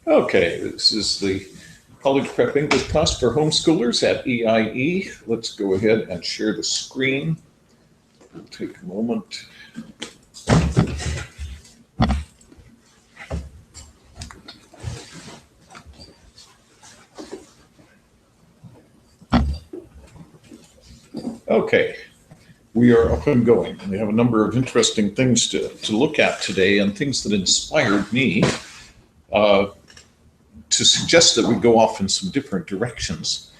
Okay, this is the College Prep English class for homeschoolers at EIE. Let's go ahead and share the screen. It'll take a moment. Okay, we are up and going. We have a number of interesting things to look at today and things that inspired me to suggest that we go off in some different directions.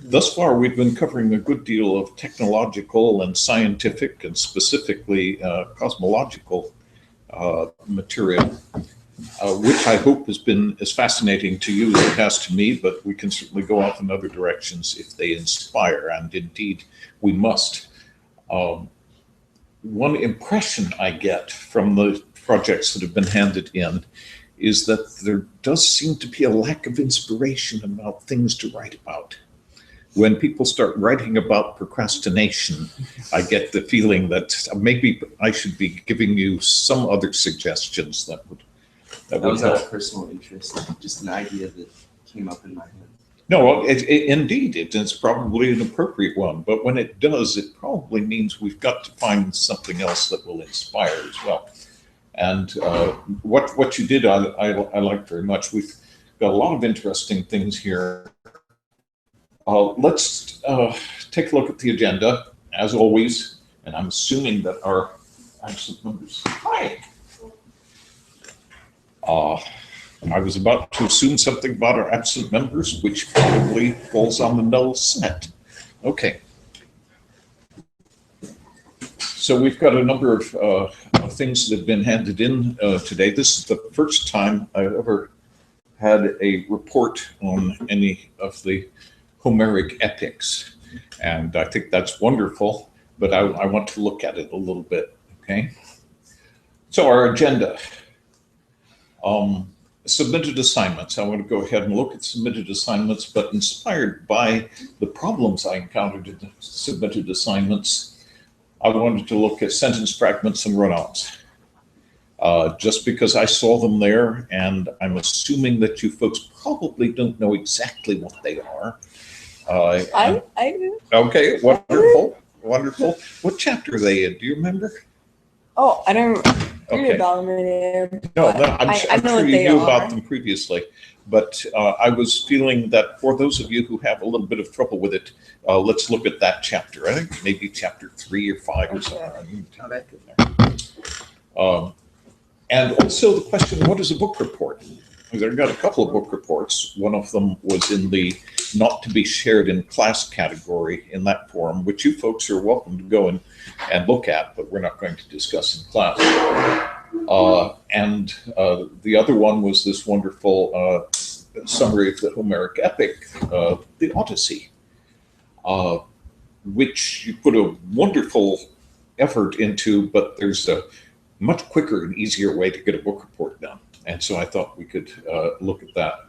Thus far, we've been covering a good deal of technological and scientific and specifically cosmological material, which I hope has been as fascinating to you as it has to me, but we can certainly go off in other directions if they inspire, and indeed we must. One impression I get from the projects that have been handed in is that there does seem to be a lack of inspiration about things to write about. When people start writing about procrastination, I get the feeling that maybe I should be giving you some other suggestions that would was out of personal interest, just an idea that came up in my head. No, indeed, it's probably an appropriate one, but when it does, it probably means we've got to find something else that will inspire as well. And what you did, I like very much. We've got a lot of interesting things here. Let's take a look at the agenda, as always, and I'm assuming that our absent members. Hi. I was about to assume something about our absent members, which probably falls on the null set. Okay. So we've got a number of things that have been handed in today. This is the first time I've ever had a report on any of the Homeric epics, and I think that's wonderful, but I want to look at it a little bit, okay? So our agenda. Submitted assignments. I want to go ahead and look at submitted assignments, but inspired by the problems I encountered in the submitted assignments, I wanted to look at sentence fragments and run-ons. Just because I saw them there, and I'm assuming that you folks probably don't know exactly what they are. I do. Okay, wonderful, wonderful. What chapter are they in? Do you remember? Oh, I don't read Okay. about them in No, but I'm I sure know what you they knew are. about them previously, but I was feeling that for those of you who have a little bit of trouble with it, let's look at that chapter. I think maybe chapter 3 or 5 or something. And also the question, what is a book report? I've got a couple of book reports. One of them was in the not to be shared in class category in that forum, which you folks are welcome to go and look at, but we're not going to discuss in class. And the other one was this wonderful summary of the Homeric epic, the Odyssey, which you put a wonderful effort into, but there's a much quicker and easier way to get a book report done. And so I thought we could look at that.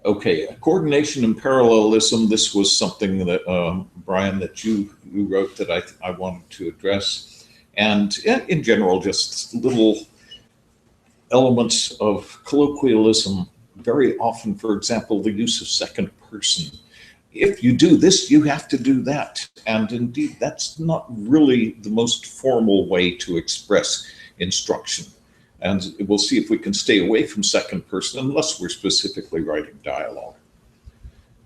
Okay, coordination and parallelism. This was something that, Brian, that you wrote that I wanted to address. And in general, just little elements of colloquialism. Very often, for example, the use of second person. If you do this, you have to do that. And indeed, that's not really the most formal way to express instruction. And we'll see if we can stay away from second person unless we're specifically writing dialogue.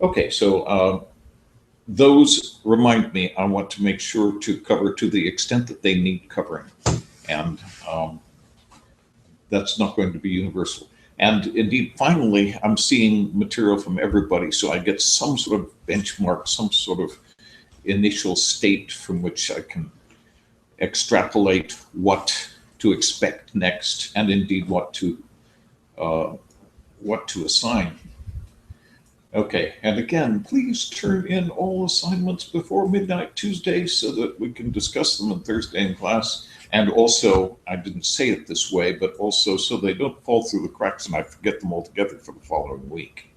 Okay, so those remind me I want to make sure to cover to the extent that they need covering. And that's not going to be universal. And indeed, finally, I'm seeing material from everybody, so I get some sort of benchmark, some sort of initial state from which I can extrapolate what to expect next, and indeed what to assign. Okay, and again, please turn in all assignments before midnight Tuesday so that we can discuss them on Thursday in class. And also, I didn't say it this way, but also so they don't fall through the cracks and I forget them altogether for the following week.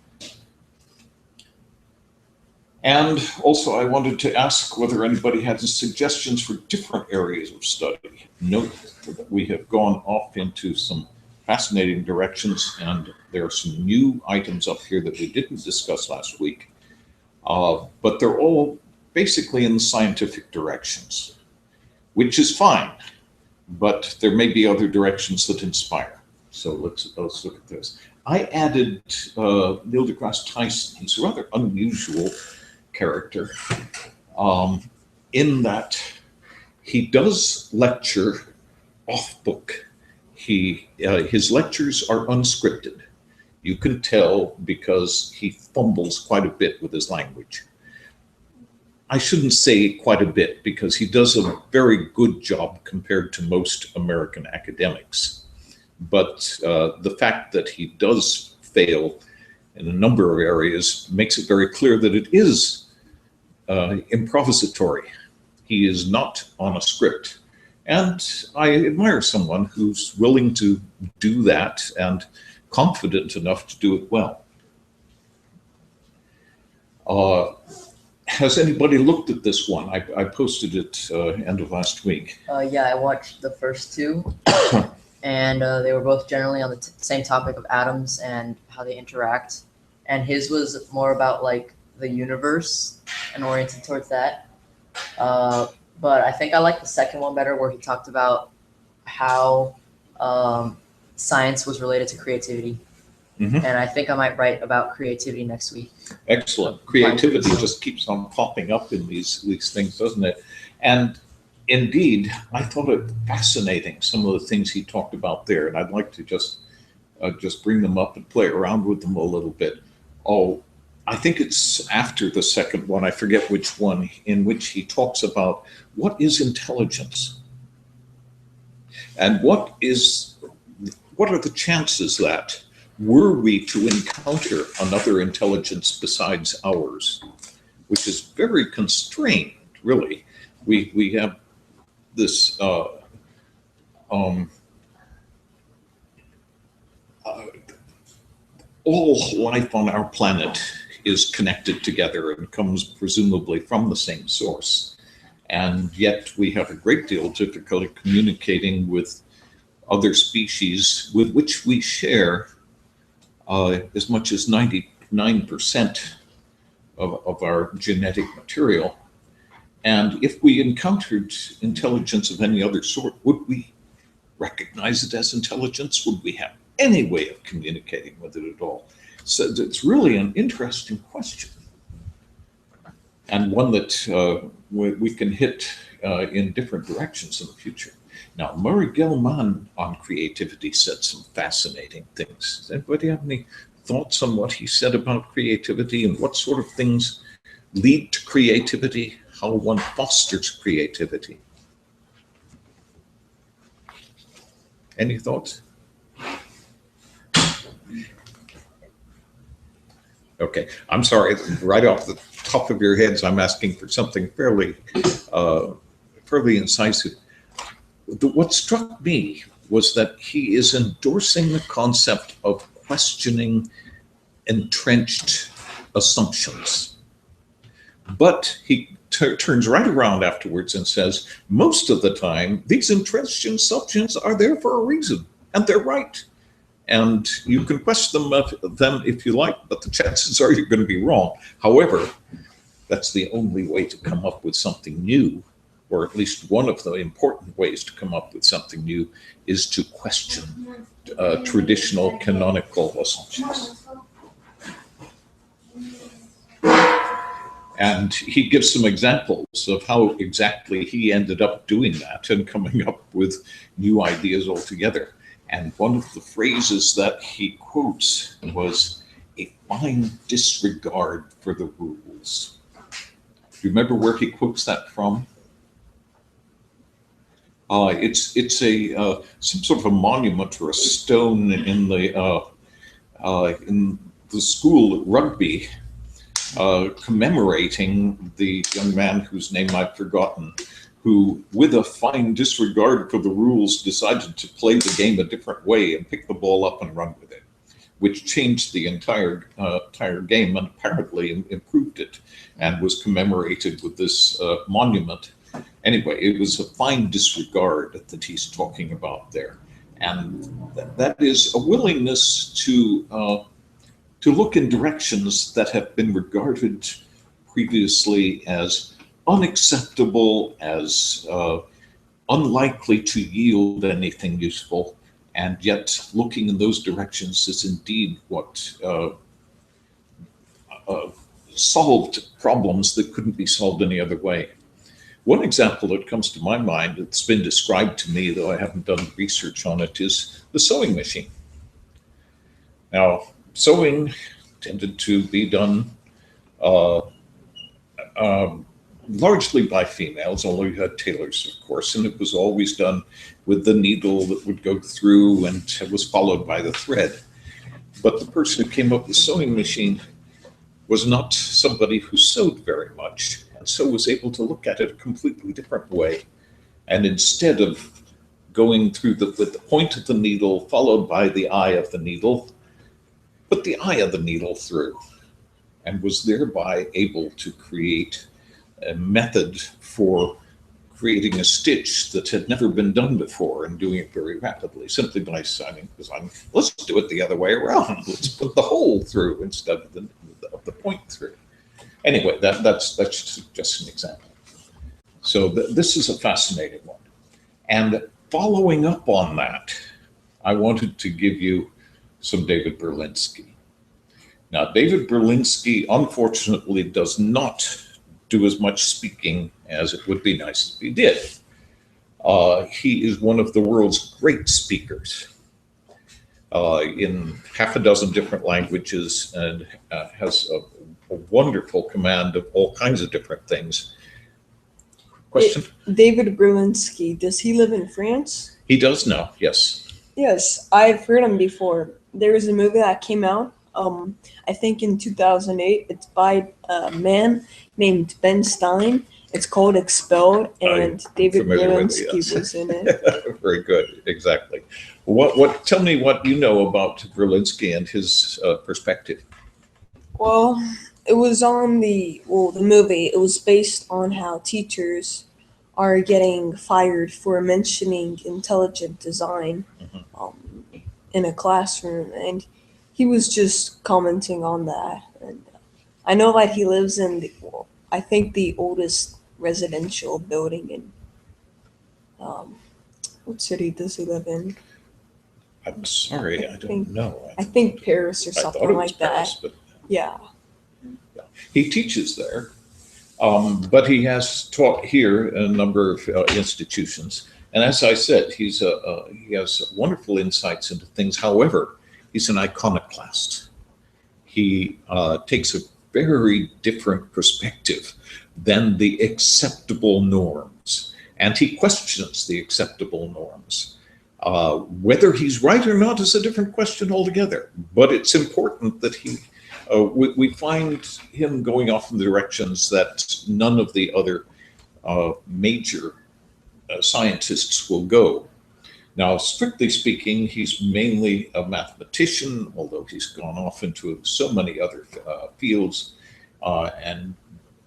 And also, I wanted to ask whether anybody had suggestions for different areas of study. Note that we have gone off into some fascinating directions, and there are some new items up here that we didn't discuss last week, but they're all basically in the scientific directions, which is fine, but there may be other directions that inspire. So let's look at this. I added Neil deGrasse Tyson. He's a rather unusual character in that he does lecture off book. His lectures are unscripted. You can tell because he fumbles quite a bit with his language. I shouldn't say quite a bit because he does a very good job compared to most American academics. But the fact that he does fail in a number of areas makes it very clear that it is improvisatory. He is not on a script. And I admire someone who's willing to do that and confident enough to do it well. Has anybody looked at this one? I posted it end of last week. Yeah, I watched the first two, and they were both generally on the same topic of atoms and how they interact. And his was more about like the universe and oriented towards that. But I think I like the second one better, where he talked about how science was related to creativity. Mm-hmm. And I think I might write about creativity next week. Excellent. Creativity just keeps on popping up in these things, doesn't it? And indeed, I thought it fascinating, some of the things he talked about there. And I'd like to just bring them up and play around with them a little bit. Oh, I think it's after the second one, I forget which one, in which he talks about what is intelligence and what are the chances that were we to encounter another intelligence besides ours, which is very constrained, really. We have this all life on our planet is connected together and comes presumably from the same source. And yet we have a great deal of difficulty communicating with other species with which we share as much as 99% of our genetic material. And if we encountered intelligence of any other sort, would we recognize it as intelligence? Would we have any way of communicating with it at all? So it's really an interesting question, and one that we can hit in different directions in the future. Now, Murray Gell-Mann on creativity said some fascinating things. Does anybody have any thoughts on what he said about creativity and what sort of things lead to creativity, how one fosters creativity? Any thoughts? Okay, I'm sorry, right off the top of your heads, I'm asking for something fairly incisive. What struck me was that he is endorsing the concept of questioning entrenched assumptions. But he turns right around afterwards and says, most of the time, these entrenched assumptions are there for a reason, and they're right. And you can question them if you like, but the chances are you're going to be wrong. However, that's the only way to come up with something new, or at least one of the important ways to come up with something new is to question traditional canonical assumptions. And he gives some examples of how exactly he ended up doing that and coming up with new ideas altogether. And one of the phrases that he quotes was a fine disregard for the rules. Do you remember where he quotes that from? It's some sort of a monument or a stone in the school at Rugby, commemorating the young man whose name I've forgotten, who, with a fine disregard for the rules, decided to play the game a different way and pick the ball up and run with it, which changed the entire game and apparently improved it, and was commemorated with this monument. Anyway, it was a fine disregard that he's talking about there. And that is a willingness to look in directions that have been regarded previously as unacceptable, as unlikely to yield anything useful, and yet looking in those directions is indeed what solved problems that couldn't be solved any other way. One example that comes to my mind that's been described to me, though I haven't done research on it, is the sewing machine. Now, sewing tended to be done largely by females, although you had tailors, of course, and it was always done with the needle that would go through and it was followed by the thread. But the person who came up with the sewing machine was not somebody who sewed very much, and so was able to look at it a completely different way. And instead of going through with the point of the needle followed by the eye of the needle, put the eye of the needle through, and was thereby able to create a method for creating a stitch that had never been done before and doing it very rapidly, simply by deciding, let's do it the other way around. Let's put the hole through instead of the point through. Anyway, that's just an example. So this is a fascinating one. And following up on that, I wanted to give you some David Berlinski. Now, David Berlinski, unfortunately, does not do as much speaking as it would be nice if he did. He is one of the world's great speakers in half a dozen different languages and has a wonderful command of all kinds of different things. Question? David Berlinski, does he live in France? He does now, yes. Yes, I've heard him before. There was a movie that came out, I think in 2008. It's by a man named Ben Stein. It's called Expelled, and David Berlinski was in it. Very good, exactly. Tell me what you know about Berlinski and his perspective. Well, it was on the movie. It was based on how teachers are getting fired for mentioning intelligent design in a classroom, and he was just commenting on that. And I know that he lives in I think the oldest residential building in what city does he live in? I'm sorry, I don't know. I think Paris or something like that. Paris, but yeah. He teaches there, but he has taught here in a number of institutions. And as I said, he has wonderful insights into things. However, he's an iconoclast. He takes a very different perspective than the acceptable norms, and he questions the acceptable norms. Whether he's right or not is a different question altogether, but it's important that we find him going off in the directions that none of the other major scientists will go. Now, strictly speaking, he's mainly a mathematician, although he's gone off into so many other fields. And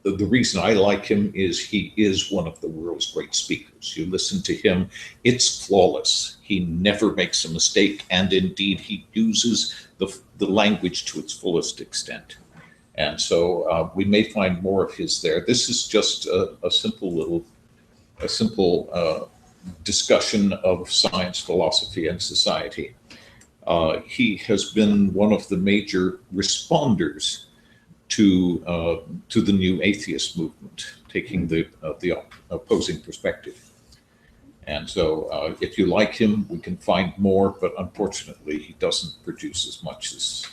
the reason I like him is he is one of the world's great speakers. You listen to him, it's flawless. He never makes a mistake, and indeed he uses the language to its fullest extent. And so we may find more of his there. This is just a simple discussion of science, philosophy, and society. He has been one of the major responders to the new atheist movement, taking the opposing perspective. And so if you like him, we can find more, but unfortunately he doesn't produce as much as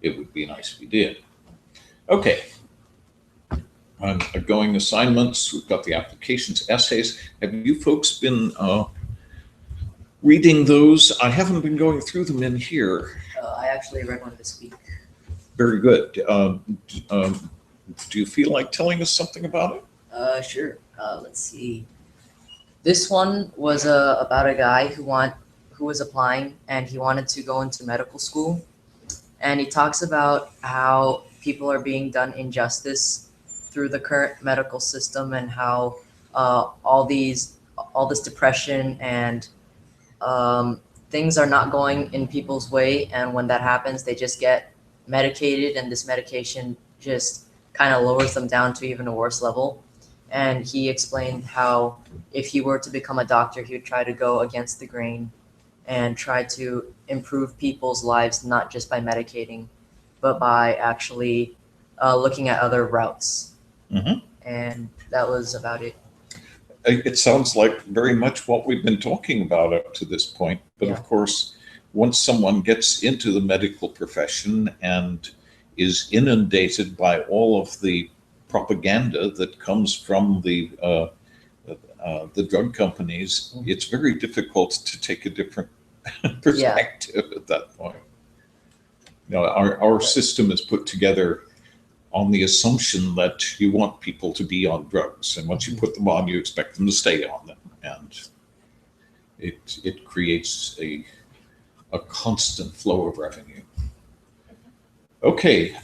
it would be nice if he did. Okay. Ongoing assignments, we've got the applications, essays. Have you folks been reading those? I haven't been going through them in here. I actually read one this week. Very good. Do you feel like telling us something about it? Sure. Let's see. This one was about a guy who was applying, and he wanted to go into medical school. And he talks about how people are being done injustice through the current medical system, and how all this depression and things are not going in people's way, and when that happens, they just get medicated, and this medication just kind of lowers them down to even a worse level. And he explained how if he were to become a doctor, he would try to go against the grain and try to improve people's lives, not just by medicating, but by actually looking at other routes. Mhm. And that was about it. It sounds like very much what we've been talking about up to this point. But Yeah. of course, once someone gets into the medical profession and is inundated by all of the propaganda that comes from the drug companies, Mhm. it's very difficult to take a different perspective at that point. You know, our system is put together on the assumption that you want people to be on drugs, and once you put them on, you expect them to stay on them, and it creates a constant flow of revenue. Okay,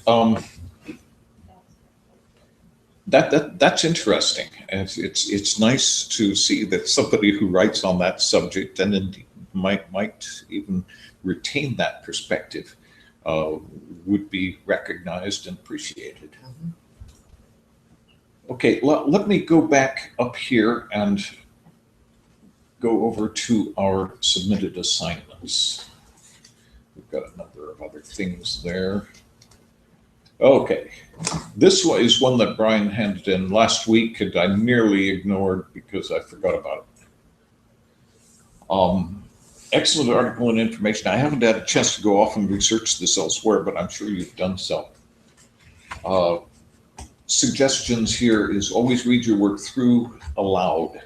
that's interesting. And it's nice to see that somebody who writes on that subject and indeed might even retain that perspective would be recognized and appreciated. Mhm. Okay, let me go back up here and go over to our submitted assignments. We've got a number of other things there. Okay, this one is one that Brian handed in last week and I nearly ignored because I forgot about it. Excellent article and information. I haven't had a chance to go off and research this elsewhere, but I'm sure you've done so. Suggestions here is always read your work through aloud.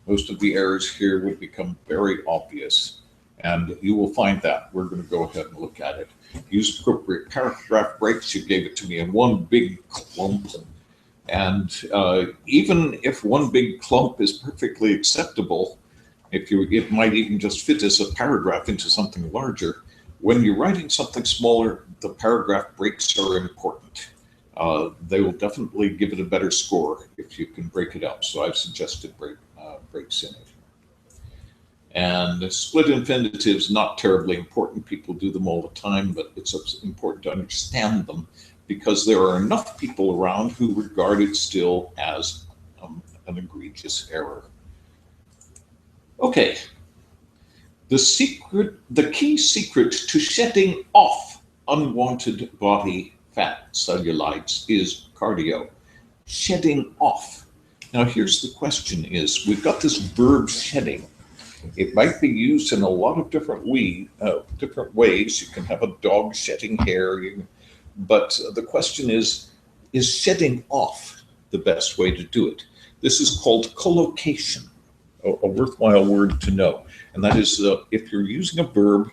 Most of the errors here would become very obvious, and you will find that. We're going to go ahead and look at it. Use appropriate paragraph breaks. You gave it to me in one big clump, and even if one big clump is perfectly acceptable, it might even just fit as a paragraph into something larger. When you're writing something smaller, the paragraph breaks are important. They will definitely give it a better score if you can break it up. So I've suggested breaks in it. And split infinitives, not terribly important. People do them all the time, but it's important to understand them because there are enough people around who regard it still as an egregious error. Okay, the key secret to shedding off unwanted body fat cellulites is cardio. Shedding off. Now here's the question is, we've got this verb shedding. It might be used in a lot of different ways. You can have a dog shedding hair, but the question is shedding off the best way to do it? This is called collocation. A worthwhile word to know. And that is if you're using a verb,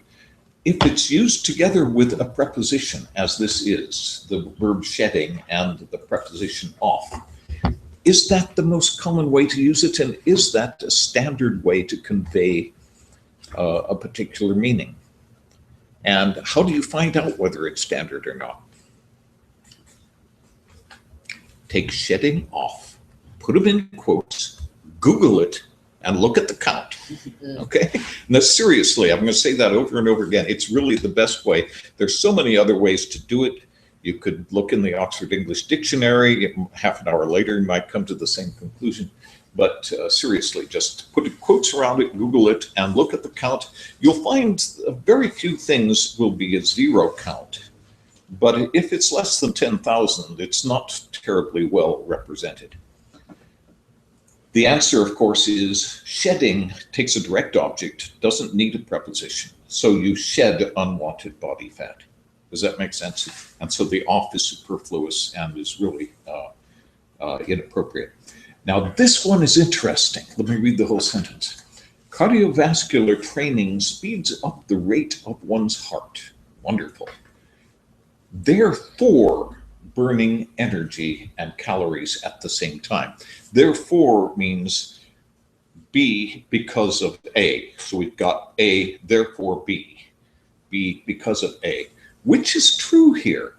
if it's used together with a preposition, as this is, the verb shedding and the preposition off, is that the most common way to use it? And is that a standard way to convey a particular meaning? And how do you find out whether it's standard or not? Take shedding off, put them in quotes, Google it, and look at the count, okay? Now, seriously, I'm going to say that over and over again. It's really the best way. There's so many other ways to do it. You could look in the Oxford English Dictionary. Half an hour later, you might come to the same conclusion. But seriously, just put quotes around it, Google it, and look at the count. You'll find very few things will be a zero count. But if it's less than 10,000, it's not terribly well represented. The answer, of course, is shedding takes a direct object, doesn't need a preposition. So you shed unwanted body fat. Does that make sense? And so the off is superfluous and is really inappropriate. Now, this one is interesting. Let me read the whole sentence. Cardiovascular training speeds up the rate of one's heart. Wonderful. Therefore, burning energy and calories at the same time. Therefore means B because of A. So we've got A, therefore B. B because of A, which is true here,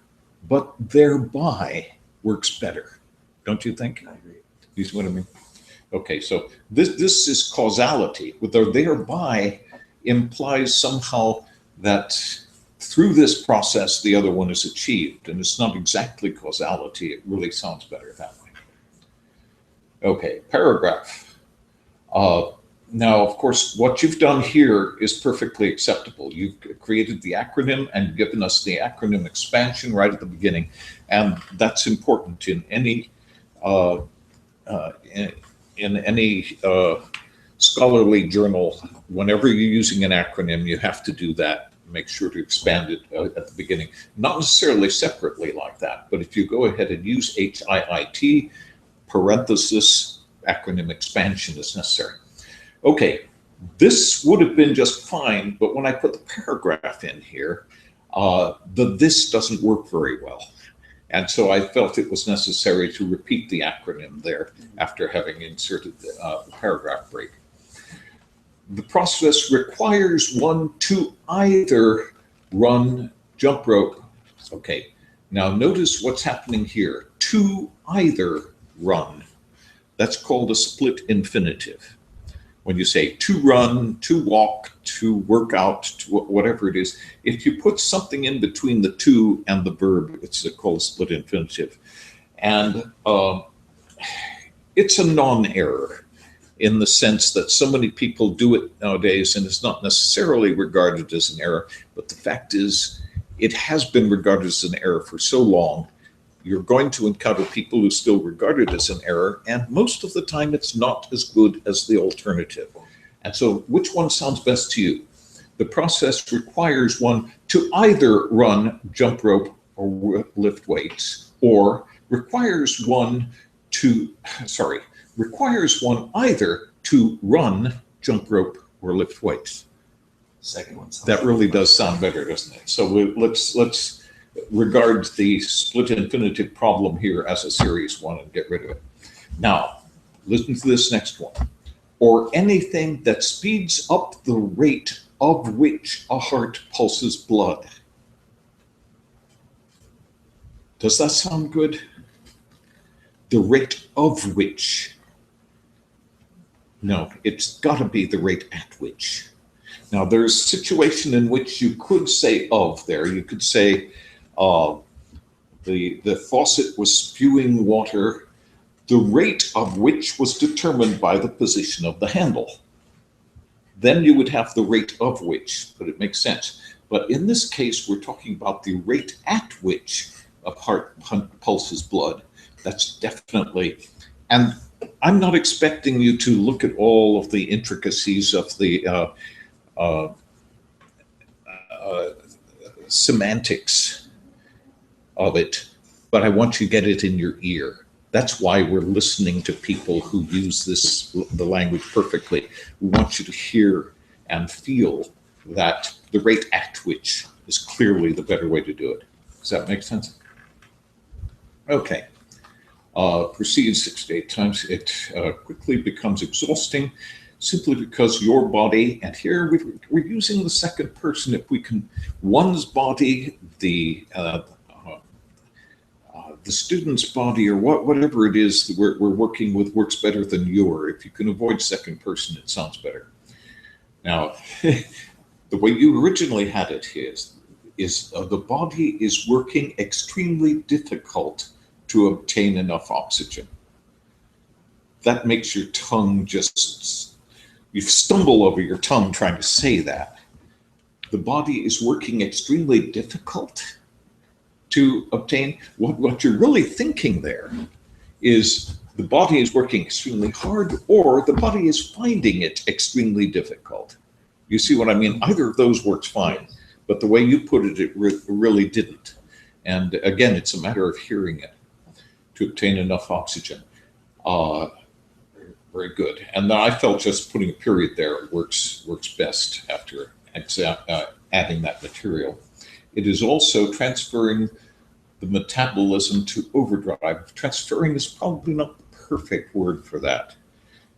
but thereby works better. Don't you think? I agree. You see what I mean? Okay, so this is causality. With the thereby, implies somehow that through this process, the other one is achieved, and it's not exactly causality. It really sounds better that way. Okay, paragraph. Now, of course, what you've done here is perfectly acceptable. You've created the acronym and given us the acronym expansion right at the beginning, and that's important in any scholarly journal. Whenever you're using an acronym, you have to do that. Make sure to expand it at the beginning. Not necessarily separately like that, but if you go ahead and use HIIT, parenthesis, acronym expansion is necessary. Okay, this would have been just fine, but when I put the paragraph in here, the this doesn't work very well. And so I felt it was necessary to repeat the acronym there after having inserted the paragraph break. The process requires one to either run, jump rope. Okay, now notice what's happening here. To either run. That's called a split infinitive. When you say to run, to walk, to work out, to whatever it is, if you put something in between the to and the verb, it's called a split infinitive. And it's a non-error in the sense that so many people do it nowadays, and it's not necessarily regarded as an error, but the fact is it has been regarded as an error for so long. You're going to encounter people who still regard it as an error, and most of the time it's not as good as the alternative. And so which one sounds best to you? The process requires one to either run, jump rope, or lift weights, or requires one either to run, jump rope, or lift weights. Second one sounds That really does sound better, doesn't it? So let's regard the split infinitive problem here as a serious one and get rid of it. Now, listen to this next one. Or anything that speeds up the rate of which a heart pulses blood. Does that sound good? The rate of which. No, it's got to be the rate at which. Now, there's a situation in which you could say of there. You could say the faucet was spewing water, the rate of which was determined by the position of the handle. Then you would have the rate of which, but it makes sense. But in this case, we're talking about the rate at which a heart pulses blood. That's definitely, and I'm not expecting you to look at all of the intricacies of the semantics of it, but I want you to get it in your ear. That's why we're listening to people who use the language perfectly. We want you to hear and feel that the rate at which is clearly the better way to do it. Does that make sense? Okay. Proceed 6 to 8 times. It quickly becomes exhausting simply because your body, and here we're using the second person. If we can, one's body, the student's body, or whatever it is that we're working with works better than your. If you can avoid second person, it sounds better. Now, the way you originally had it is the body is working extremely difficult to obtain enough oxygen. That makes your tongue you stumble over your tongue trying to say that. The body is working extremely difficult to obtain. What you're really thinking there is the body is working extremely hard, or the body is finding it extremely difficult. You see what I mean? Either of those works fine, but the way you put it, it really didn't. And again, it's a matter of hearing it to obtain enough oxygen. Very good. And then I felt just putting a period there works best after adding that material. It is also transferring the metabolism to overdrive. Transferring is probably not the perfect word for that.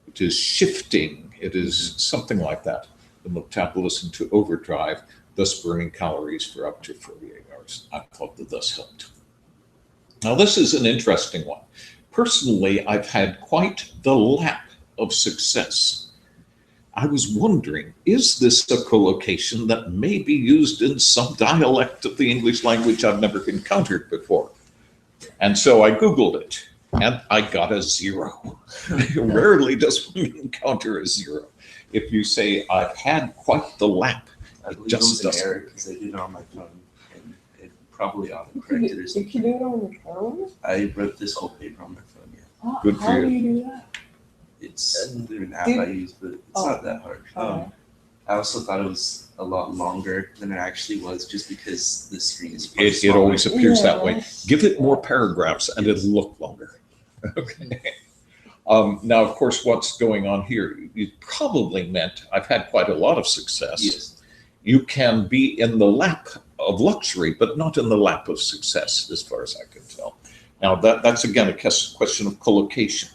It is shifting. It is something like that. The metabolism to overdrive, thus burning calories for up to 48 hours. I thought that thus helped. Now, this is an interesting one. Personally, I've had quite the lap of success I was wondering, is this a collocation that may be used in some dialect of the English language I've never encountered before? And so I Googled it, and I got a 0. Rarely does one encounter a 0. If you say, I've had quite the lap, I it believe just it was doesn't. an error because I did it on my phone and it probably autocorrected or You something. can do it on your phone? I wrote this whole paper on my phone, yeah. Good for How you. do you do that? It's through an app Did- I use, but it's Oh. not that hard. Okay. I also thought it was a lot longer than it actually was just because the screen is much It smaller. always appears that way. Yeah. Give it more paragraphs and it'll look longer. Okay. Now, of course, what's going on here, you probably meant I've had quite a lot of success. Yes. You can be in the lap of luxury, but not in the lap of success, as far as I can tell. Now, that's again a question of collocation.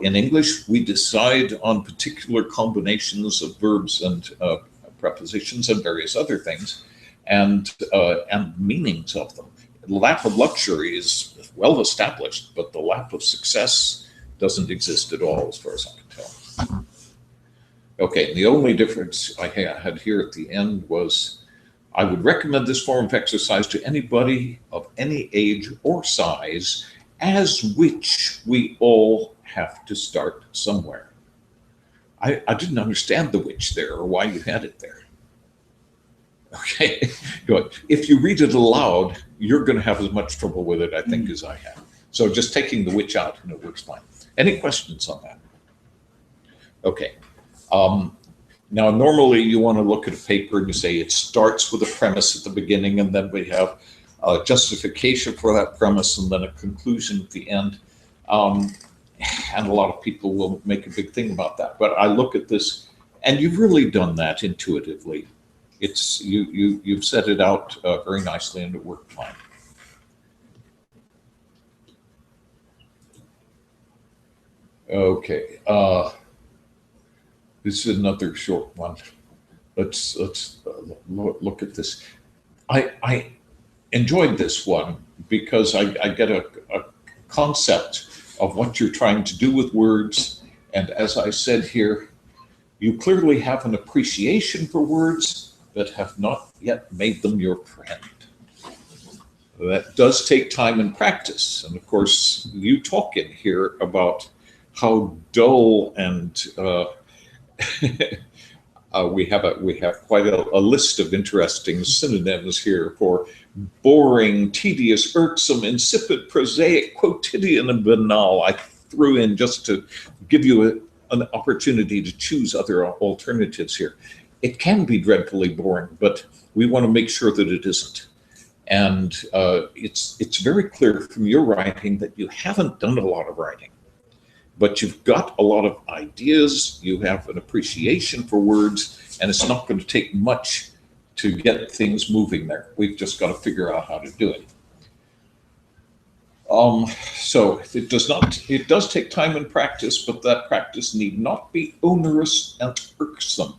In English, we decide on particular combinations of verbs and prepositions and various other things, and meanings of them. The lap of luxury is well established, but the lap of success doesn't exist at all, as far as I can tell. Okay, the only difference I had here at the end was I would recommend this form of exercise to anybody of any age or size, as which we all have to start somewhere. I didn't understand the which there or why you had it there. Okay, good. If you read it aloud, you're going to have as much trouble with it, I think, as I have. So just taking the which out, and it works fine. Any questions on that? Okay. Now, normally you want to look at a paper and you say it starts with a premise at the beginning, and then we have a justification for that premise, and then a conclusion at the end. And a lot of people will make a big thing about that. But I look at this, and you've really done that intuitively. It's you've set it out very nicely, and it worked fine. Okay, this is another short one. Let's look at this. I enjoyed this one because I get a concept of what you're trying to do with words, and as I said here, you clearly have an appreciation for words, but have not yet made them your friend. That does take time and practice, and of course, you talk in here about how dull and we have quite a list of interesting synonyms here for boring, tedious, irksome, insipid, prosaic, quotidian, and banal. I threw in just to give you an opportunity to choose other alternatives here. It can be dreadfully boring, but we want to make sure that it isn't. And it's very clear from your writing that you haven't done a lot of writing, but you've got a lot of ideas, you have an appreciation for words, and it's not going to take much to get things moving there. We've just got to figure out how to do it. So it does take time and practice, but that practice need not be onerous and irksome.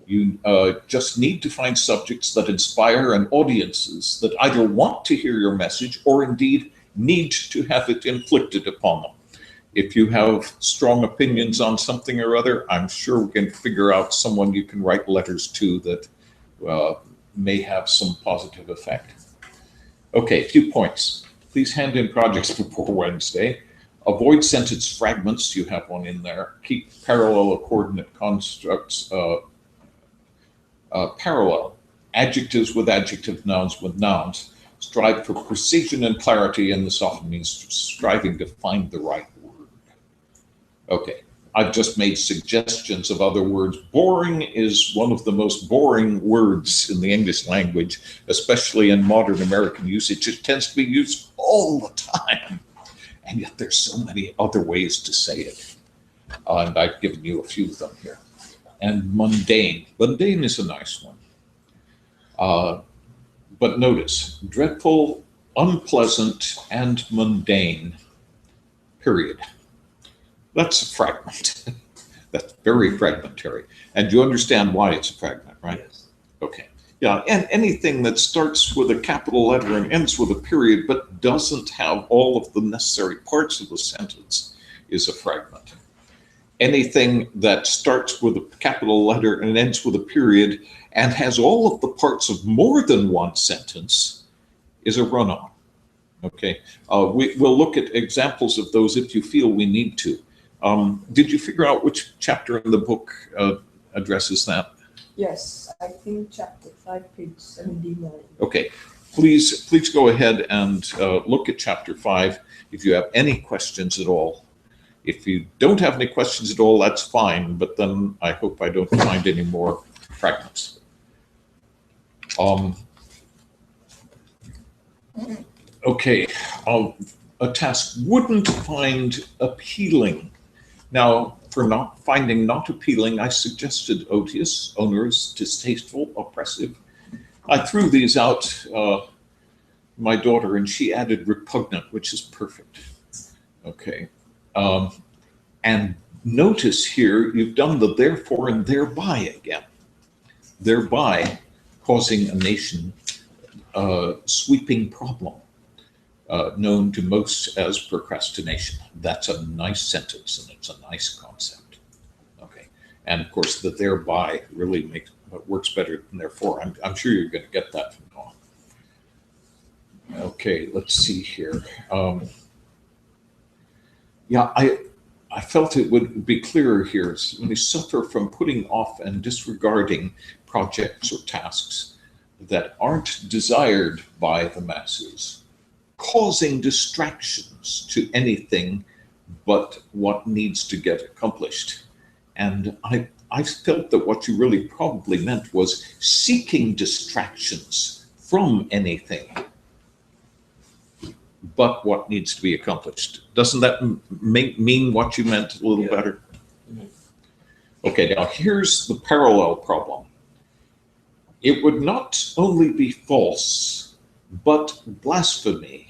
You just need to find subjects that inspire and audiences that either want to hear your message or indeed need to have it inflicted upon them. If you have strong opinions on something or other, I'm sure we can figure out someone you can write letters to that may have some positive effect. Okay, a few points. Please hand in projects before Wednesday. Avoid sentence fragments. You have one in there. Keep parallel or coordinate constructs parallel. Adjectives with adjective, nouns with nouns. Strive for precision and clarity, and this often means striving to find the right word. Okay, I've just made suggestions of other words. Boring is one of the most boring words in the English language, especially in modern American usage. It tends to be used all the time, and yet there's so many other ways to say it. And I've given you a few of them here. And mundane. Mundane is a nice one. But notice, dreadful, unpleasant, and mundane, period. That's a fragment. That's very fragmentary. And you understand why it's a fragment, right? Yes. Okay. Yeah, and anything that starts with a capital letter and ends with a period but doesn't have all of the necessary parts of the sentence is a fragment. anything that starts with a capital letter and ends with a period and has all of the parts of more than one sentence is a run-on. Okay, we'll look at examples of those if you feel we need to. Did you figure out which chapter in the book addresses that? Yes, I think chapter 5, page 79. Okay, please go ahead and look at chapter 5 if you have any questions at all. If you don't have any questions at all, that's fine, but then I hope I don't find any more fragments. Okay, a task wouldn't find appealing. Now, for not finding not appealing, I suggested odious, onerous, distasteful, oppressive. I threw these out, my daughter, and she added repugnant, which is perfect. Okay. And notice here, you've done the therefore and thereby again. Thereby causing a nation sweeping problem known to most as procrastination. That's a nice sentence and it's a nice concept. Okay. And of course, the thereby really works better than therefore. I'm sure you're going to get that from now on. Okay, let's see here. Yeah, I felt it would be clearer here. When you suffer from putting off and disregarding projects or tasks that aren't desired by the masses, causing distractions to anything but what needs to get accomplished. And I felt that what you really probably meant was seeking distractions from anything but what needs to be accomplished. Doesn't that mean what you meant a little better? Okay, now here's the parallel problem. It would not only be false, but blasphemy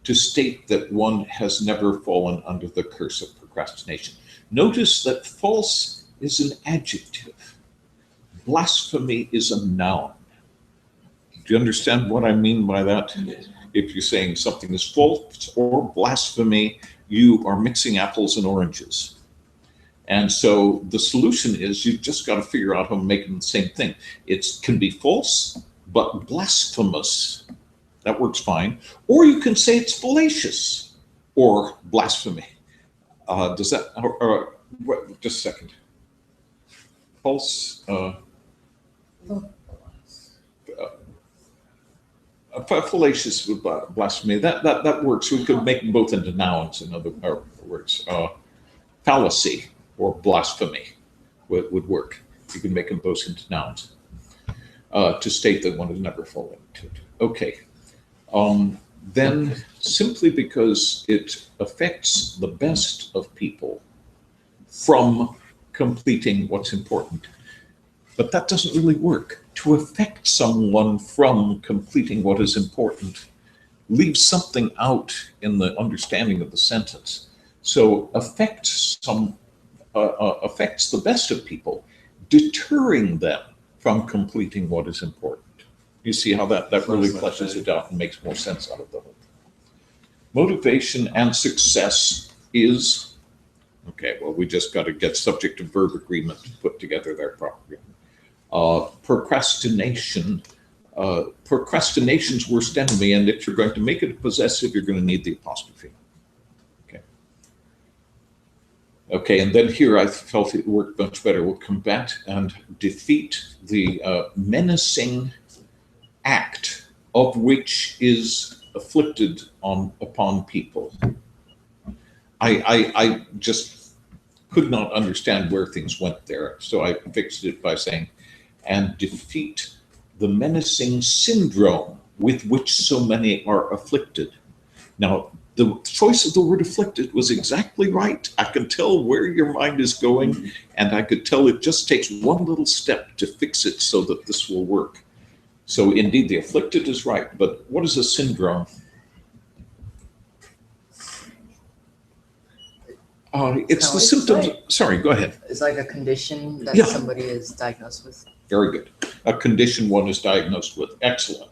to state that one has never fallen under the curse of procrastination. Notice that false is an adjective. Blasphemy is a noun. Do you understand what I mean by that? Yes. If you're saying something is false or blasphemy, you are mixing apples and oranges. And so the solution is you've just got to figure out how to make them the same thing. It can be false, but blasphemous. That works fine. Or you can say it's fallacious or blasphemy. Does that, just a second. False, fallacious with blasphemy, that works. We could make them both into nouns, in other words. Fallacy or blasphemy would work. You can make them both into nouns to state that one has never fallen into it. Okay. Then simply because it affects the best of people from completing what's important. But that doesn't really work. To affect someone from completing what is important leaves something out in the understanding of the sentence. So affects the best of people, deterring them from completing what is important. You see how that really fleshes it out and makes more sense out of the whole thing. Motivation and success is, okay, well, we just got to get subject to verb agreement put together there properly. Procrastination, procrastination's worst enemy, and if you're going to make it a possessive, you're going to need the apostrophe. Okay. Okay, and then here I felt it worked much better. We'll combat and defeat the menacing act of which is afflicted upon people. I just could not understand where things went there, so I fixed it by saying, and defeat the menacing syndrome with which so many are afflicted. Now, the choice of the word afflicted was exactly right. I can tell where your mind is going, and I could tell it just takes one little step to fix it so that this will work. So indeed, the afflicted is right, but what is a syndrome? It's the symptoms. Sorry, go ahead. It's like a condition that somebody is diagnosed with. Very good. A condition one is diagnosed with. Excellent.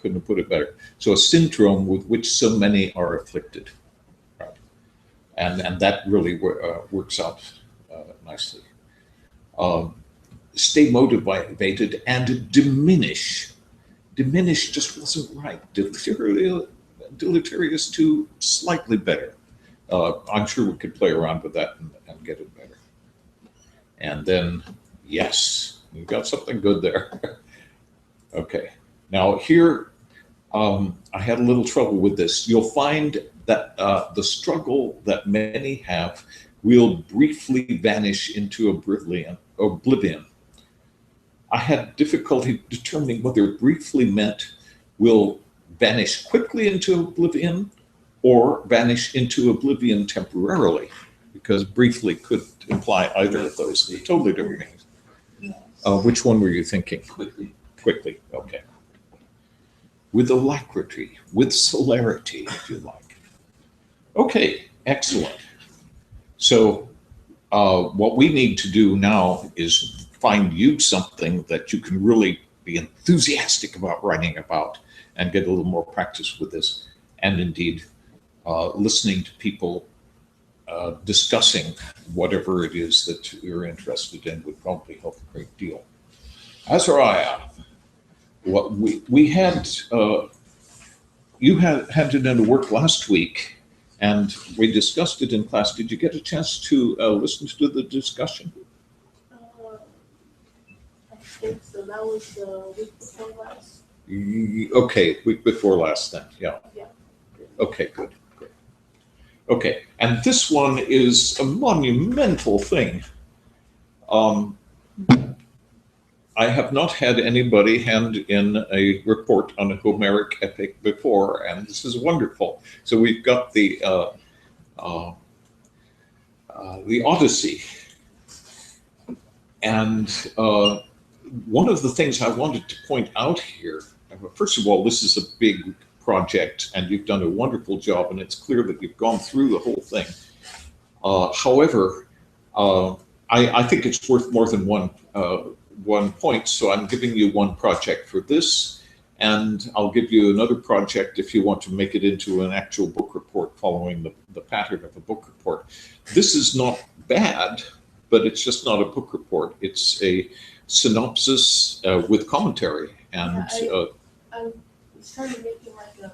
Couldn't have put it better. So a syndrome with which so many are afflicted. Right. And that really works out nicely. Stay motivated and diminish. Diminish just wasn't right. Deleterious to slightly better. I'm sure we could play around with that and get it better. And then, yes, we've got something good there. Okay. Now here, I had a little trouble with this. You'll find that the struggle that many have will briefly vanish into oblivion. I had difficulty determining whether briefly meant will vanish quickly into oblivion or vanish into oblivion temporarily, because briefly could imply either of those. They're totally different meanings. Which one were you thinking? Quickly. Quickly, okay. With alacrity, with celerity, if you like. Okay, excellent. So what we need to do now is find you something that you can really be enthusiastic about writing about and get a little more practice with this. And indeed, listening to people discussing whatever it is that you're interested in would probably help a great deal. Azariah, what we had, you had handed in work last week and we discussed it in class. Did you get a chance to listen to the discussion? I think so. That was the week before last. Okay, week before last then, yeah. Yeah. Okay, good. Okay, and this one is a monumental thing. I have not had anybody hand in a report on a Homeric epic before, and this is wonderful. So we've got the Odyssey, and one of the things I wanted to point out here, first of all, this is a big project and you've done a wonderful job and it's clear that you've gone through the whole thing. However, I think it's worth more than one point, so I'm giving you one project for this, and I'll give you another project if you want to make it into an actual book report following the pattern of a book report. This is not bad, but it's just not a book report. It's a synopsis with commentary. And I was trying to make it like a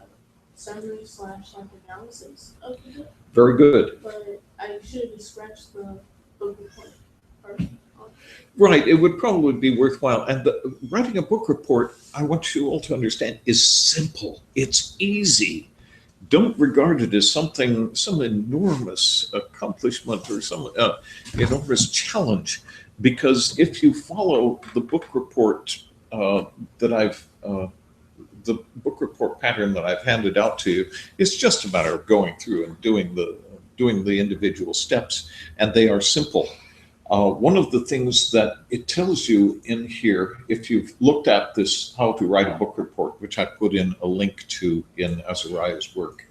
summary / like analysis of the book. Very good. But I should have scratched the book report part. Right, it would probably be worthwhile. And writing a book report, I want you all to understand, is simple. It's easy. Don't regard it as some enormous accomplishment or some enormous challenge, because if you follow the book report the book report pattern that I've handed out to you, it's just a matter of going through and doing the individual steps, and they are simple. One of the things that it tells you in here, if you've looked at this, how to write a book report, which I put in a link to in Azariah's work,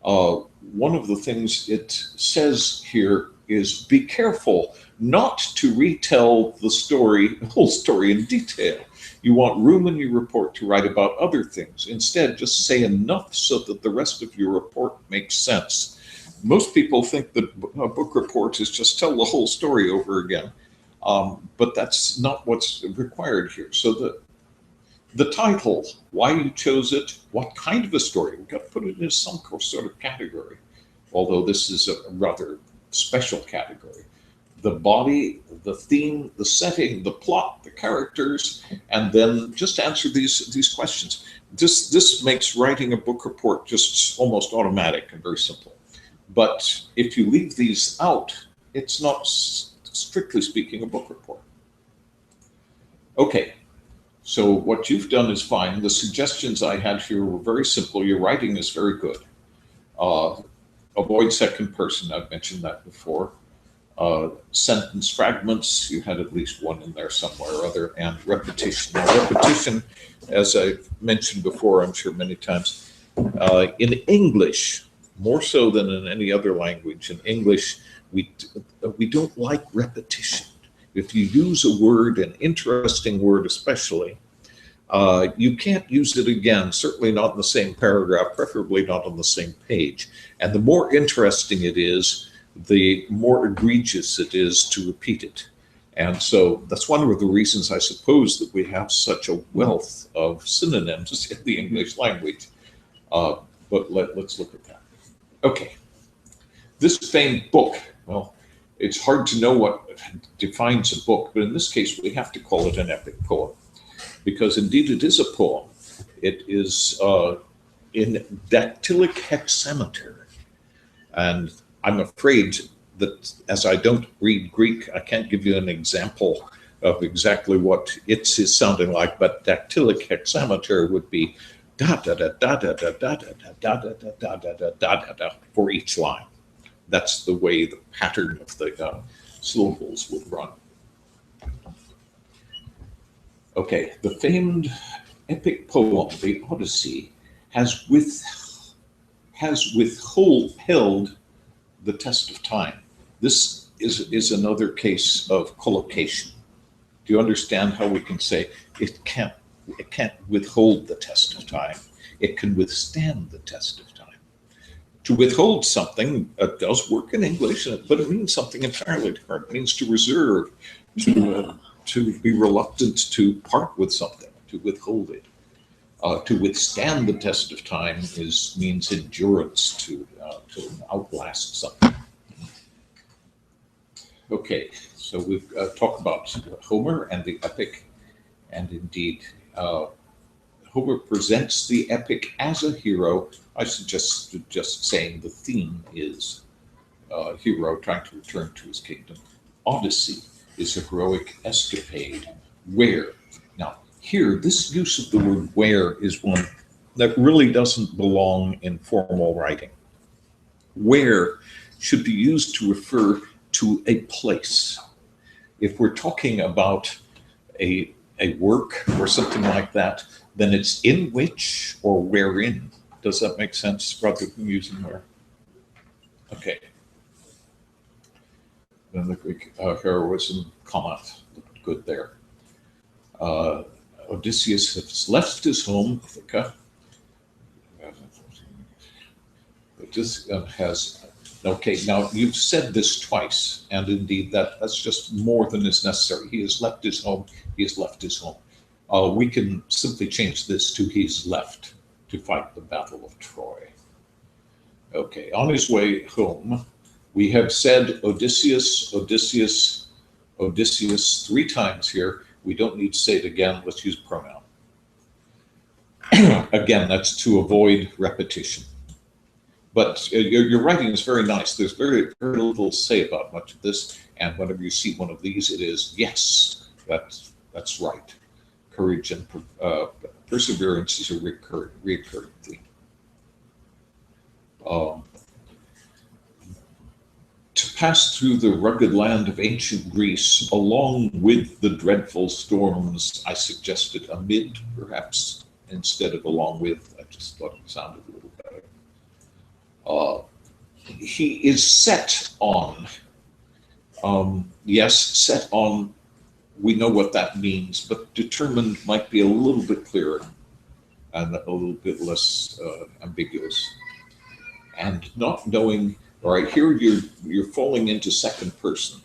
one of the things it says here is be careful not to retell the whole story in detail. You want room in your report to write about other things. Instead, just say enough so that the rest of your report makes sense. Most people think that a book report is just tell the whole story over again, but that's not what's required here. So the title, why you chose it, what kind of a story, we've got to put it in some sort of category, although this is a rather special category. The body, the theme, the setting, the plot, the characters, and then just answer these questions. This makes writing a book report just almost automatic and very simple. But if you leave these out, it's not, strictly speaking, a book report. Okay, so what you've done is fine. The suggestions I had here were very simple. Your writing is very good. Avoid second person, I've mentioned that before. Sentence fragments, you had at least one in there somewhere or other, and repetition. Now, repetition, as I've mentioned before, I'm sure many times, in English, more so than in any other language, in English, we don't like repetition. If you use a word, an interesting word especially, you can't use it again, certainly not in the same paragraph, preferably not on the same page. And the more interesting it is, the more egregious it is to repeat it. And so that's one of the reasons, I suppose, that we have such a wealth of synonyms in the English language. But let's look at that. Okay. This famed book, well, it's hard to know what defines a book, but in this case, we have to call it an epic poem, because indeed it is a poem. It is in dactylic hexameter. And I'm afraid that, as I don't read Greek, I can't give you an example of exactly what it is sounding like, but dactylic hexameter would be da da da da da da da da da da da da da da da da for each line. That's the way the pattern of the syllables would run. Okay, the famed epic poem, the Odyssey, has withheld the test of time. This is another case of collocation. Do you understand how we can say it can't withhold the test of time? It can withstand the test of time. To withhold something does work in English, but it means something entirely different. It means to reserve, to be reluctant to part with something, to withhold it. To withstand the test of time means endurance, to outlast something. Okay, so we've talked about Homer and the epic, and indeed, Homer presents the epic as a hero. I suggest just saying the theme is a hero trying to return to his kingdom. Odyssey is a heroic escapade. Where? Now, here, this use of the word where is one that really doesn't belong in formal writing. Where should be used to refer to a place. If we're talking about a work or something like that, then it's in which or wherein. Does that make sense rather than using where? Okay. Then the Greek heroism comma looked good there. Odysseus has left his home, Ithaca. Okay, now you've said this twice, and indeed that's just more than is necessary. He has left his home, he has left his home. We can simply change this to he's left to fight the Battle of Troy. Okay, on his way home, we have said Odysseus, Odysseus, Odysseus 3 times here. We don't need to say it again, let's use pronoun. Again, that's to avoid repetition. But your writing is very nice. There's very, very little to say about much of this. And whenever you see one of these, it is, yes, that's right. Courage and perseverance is a recurring theme. To pass through the rugged land of ancient Greece, along with the dreadful storms, I suggested amid, perhaps, instead of along with. I just thought it sounded a little better. He is set on, yes, set on, we know what that means, but determined might be a little bit clearer and a little bit less ambiguous. And not knowing, all right, here you're falling into second person.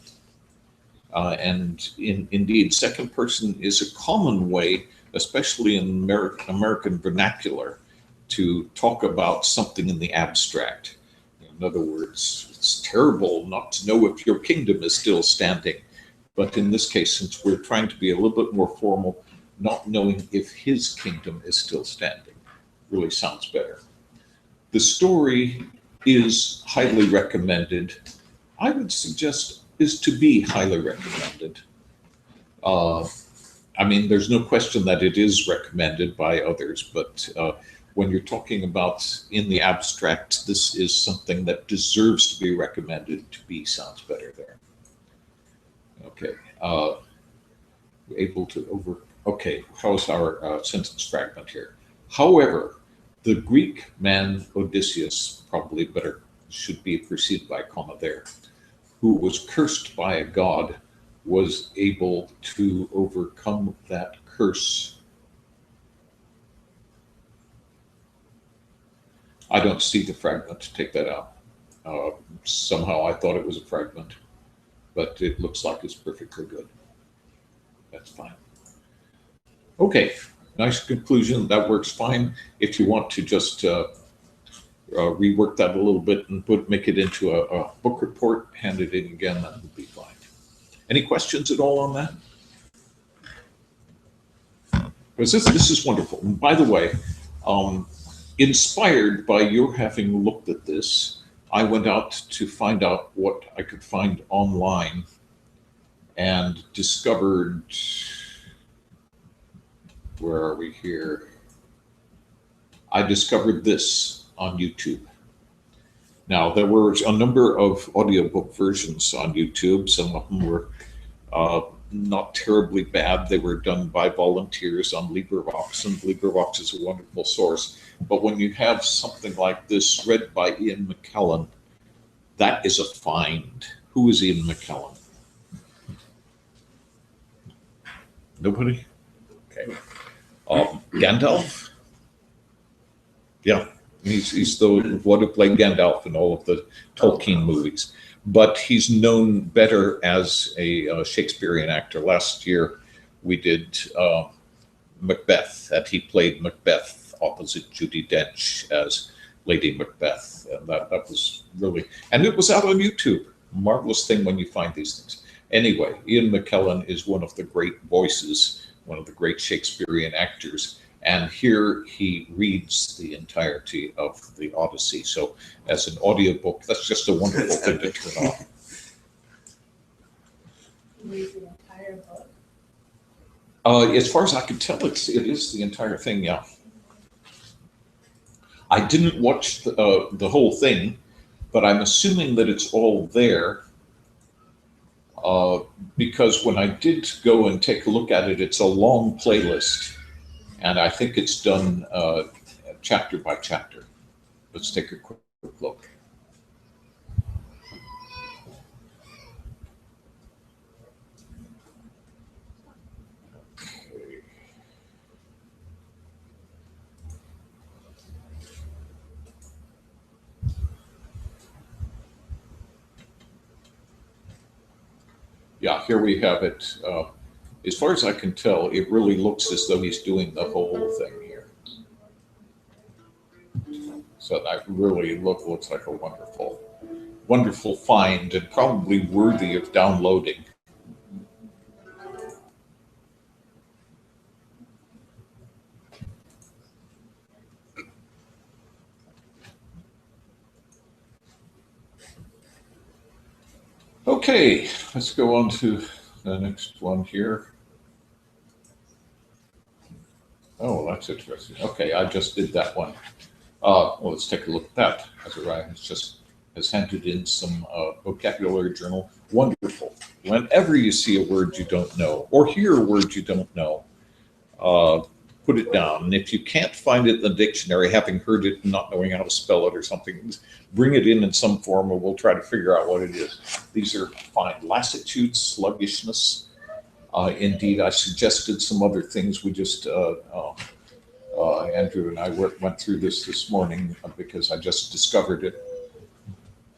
And indeed, second person is a common way, especially in American vernacular, to talk about something in the abstract. In other words, it's terrible not to know if your kingdom is still standing. But in this case, since we're trying to be a little bit more formal, not knowing if his kingdom is still standing really sounds better. The story is highly recommended. I would suggest is to be highly recommended. I mean, there's no question that it is recommended by others, but when you're talking about in the abstract, this is something that deserves to be recommended. To be sounds better there. Okay, able to okay, how's our sentence fragment here? However, the Greek man Odysseus, probably better, should be preceded by a comma there, who was cursed by a god, was able to overcome that curse. I don't see the fragment, take that out. Somehow I thought it was a fragment, but it looks like it's perfectly good. That's fine. Okay, nice conclusion. That works fine. If you want to just rework that a little bit and make it into a book report, hand it in again, that would be fine. Any questions at all on that? Because this is wonderful. And by the way, inspired by your having looked at this, I went out to find out what I could find online and discovered, where are we here? I discovered this on YouTube. Now, there were a number of audiobook versions on YouTube. Some of them were not terribly bad. They were done by volunteers on LibriVox, and LibriVox is a wonderful source. But when you have something like this read by Ian McKellen, that is a find. Who is Ian McKellen? Nobody? Okay. Gandalf? Yeah, he's the one who played Gandalf in all of the Tolkien movies. But he's known better as a Shakespearean actor. Last year we did Macbeth, and he played Macbeth opposite Judi Dench as Lady Macbeth. And that was really, and it was out on YouTube. Marvelous thing when you find these things. Anyway, Ian McKellen is one of the great voices, one of the great Shakespearean actors. And here he reads the entirety of the Odyssey. So as an audiobook, that's just a wonderful thing to turn on. Read the entire book. As far as I can tell, it is the entire thing, yeah. I didn't watch the whole thing, but I'm assuming that it's all there because when I did go and take a look at it, it's a long playlist. And I think it's done chapter by chapter. Let's take a quick look. Okay. Yeah, here we have it. As far as I can tell, it really looks as though he's doing the whole thing here. So that really looks like a wonderful, wonderful find, and probably worthy of downloading. Okay, let's go on to the next one here. Oh, that's interesting. Okay, I just did that one. Well, let's take a look at that. Azariah has handed in some vocabulary journal. Wonderful. Whenever you see a word you don't know or hear a word you don't know, put it down. And if you can't find it in the dictionary, having heard it and not knowing how to spell it or something, bring it in some form and we'll try to figure out what it is. These are fine. Lassitude, sluggishness. Indeed, I suggested some other things. We just, Andrew and I went through this morning because I just discovered it.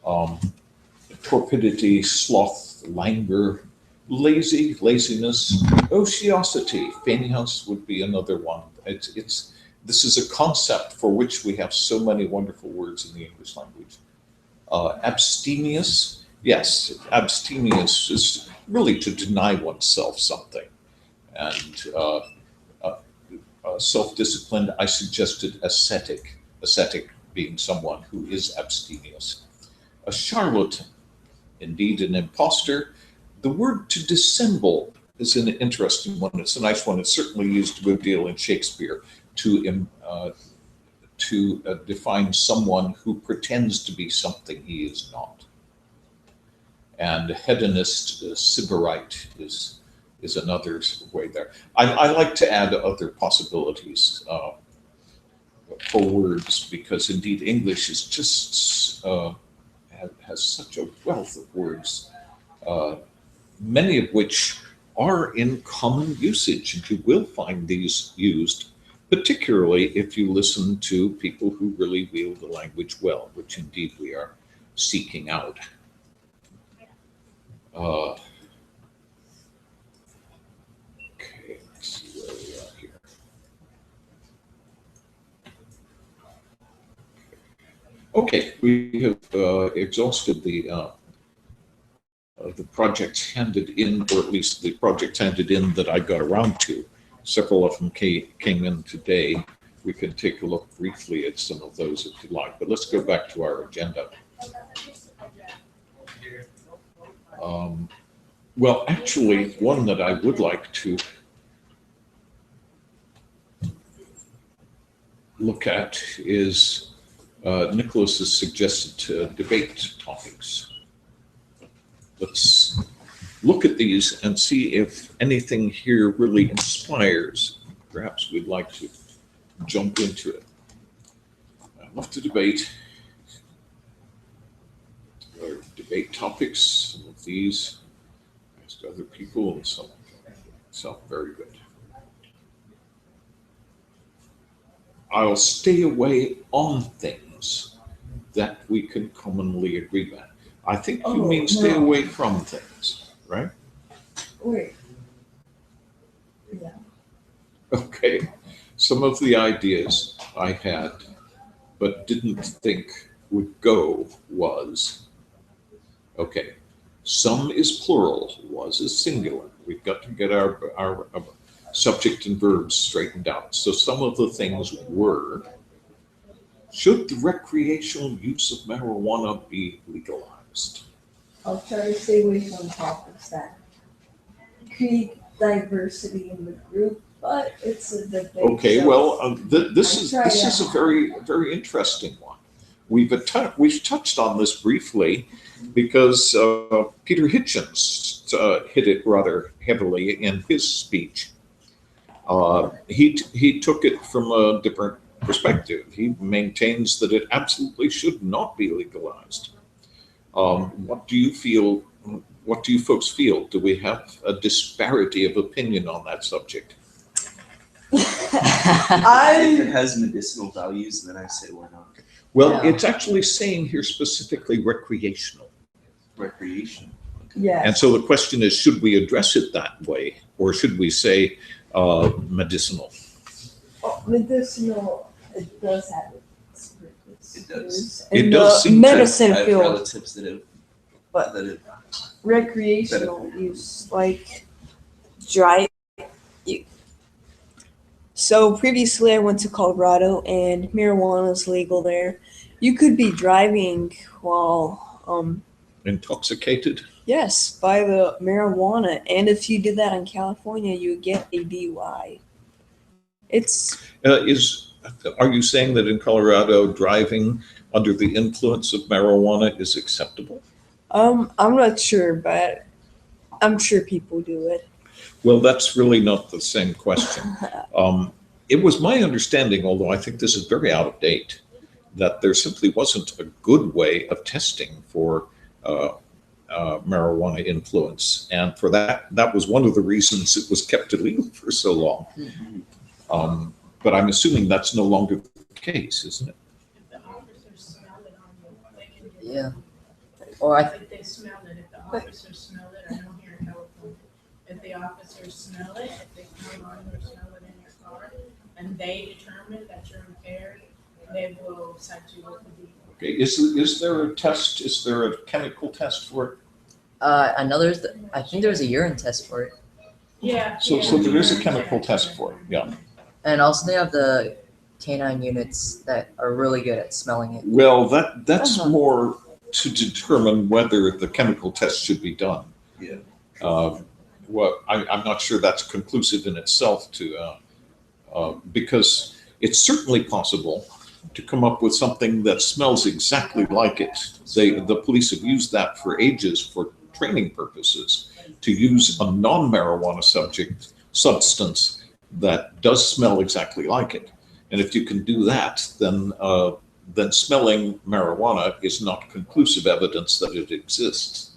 Torpidity, sloth, languor, laziness, ociosity. Phanios would be another one. This is a concept for which we have so many wonderful words in the English language. Abstemious, yes, abstemious is really to deny oneself something. And self-disciplined, I suggested ascetic being someone who is abstemious. A charlatan, indeed an imposter. The word to dissemble is an interesting one. It's a nice one. It's certainly used a good deal in Shakespeare to define someone who pretends to be something he is not. And hedonist, sybarite is another way there. I like to add other possibilities for words because indeed English is just has such a wealth of words, many of which are in common usage, and you will find these used, particularly if you listen to people who really wield the language well, which indeed we are seeking out. Okay, let's see where we are here. Okay, we have exhausted the projects handed in, or at least the projects handed in that I got around to. Several of them came in today. We can take a look briefly at some of those if you like, but let's go back to our agenda. Well, actually, one that I would like to look at is Nicholas's suggested debate topics. Let's look at these and see if anything here really inspires. Perhaps we'd like to jump into it. I love to debate. Our debate topics, some of these, ask other people, and so on. So, very good. I'll stay away on things that we can commonly agree on. I think you mean stay away from things, right? Wait. Yeah. Okay. Some of the ideas I had, but didn't think would go was, okay, some is plural, was is singular. We've got to get our subject and verbs straightened out. So some of the things were, should the recreational use of marijuana be legalized? I'll try to stay away from topics that create diversity in the group, but it's a debate. Okay, so well, this is a very interesting one. We've touched on this briefly because Peter Hitchens hit it rather heavily in his speech. He took it from a different perspective. He maintains that it absolutely should not be legalized. What do you feel? What do you folks feel? Do we have a disparity of opinion on that subject? If it has medicinal values, then I say why not? Well, Yeah. it's actually saying here specifically recreational. Recreation. Yeah. And so the question is, should we address it that way, or should we say medicinal? Medicinal, it does have its purpose. It does. It In does the seem to. medicine I have field, relatives that have but that have recreational use, like dry. So previously, I went to Colorado, and marijuana is legal there. You could be driving while, Intoxicated? yes, by the marijuana, and if you did that in California, you would get a DUI. It's Are you saying that in Colorado, driving under the influence of marijuana is acceptable? I'm not sure, but I'm sure people do it. Well, that's really not the same question. It was my understanding, although I think this is very out of date, that there simply wasn't a good way of testing for marijuana influence. And for that was one of the reasons it was kept illegal for so long. Mm-hmm. But I'm assuming that's no longer the case, isn't it? If the officers smell it on you, they can get. Yeah. Or I If they smell it, if the officers smell it, I know here in California, if the officers smell it, if they come on or smell it in your car, and they determine that you're impaired, they will cite you with the DUI. Okay. Is there a test? Is there a chemical test for it? I think there's a urine test for it. Yeah. So there is a chemical test for it. Yeah. And also they have the canine units that are really good at smelling it. Well, that's Uh-huh. more to determine whether the chemical test should be done. Yeah. Well, I'm not sure that's conclusive in itself because it's certainly possible to come up with something that smells exactly like it. The police have used that for ages for training purposes, to use a non-marijuana substance that does smell exactly like it. And if you can do that, then smelling marijuana is not conclusive evidence that it exists.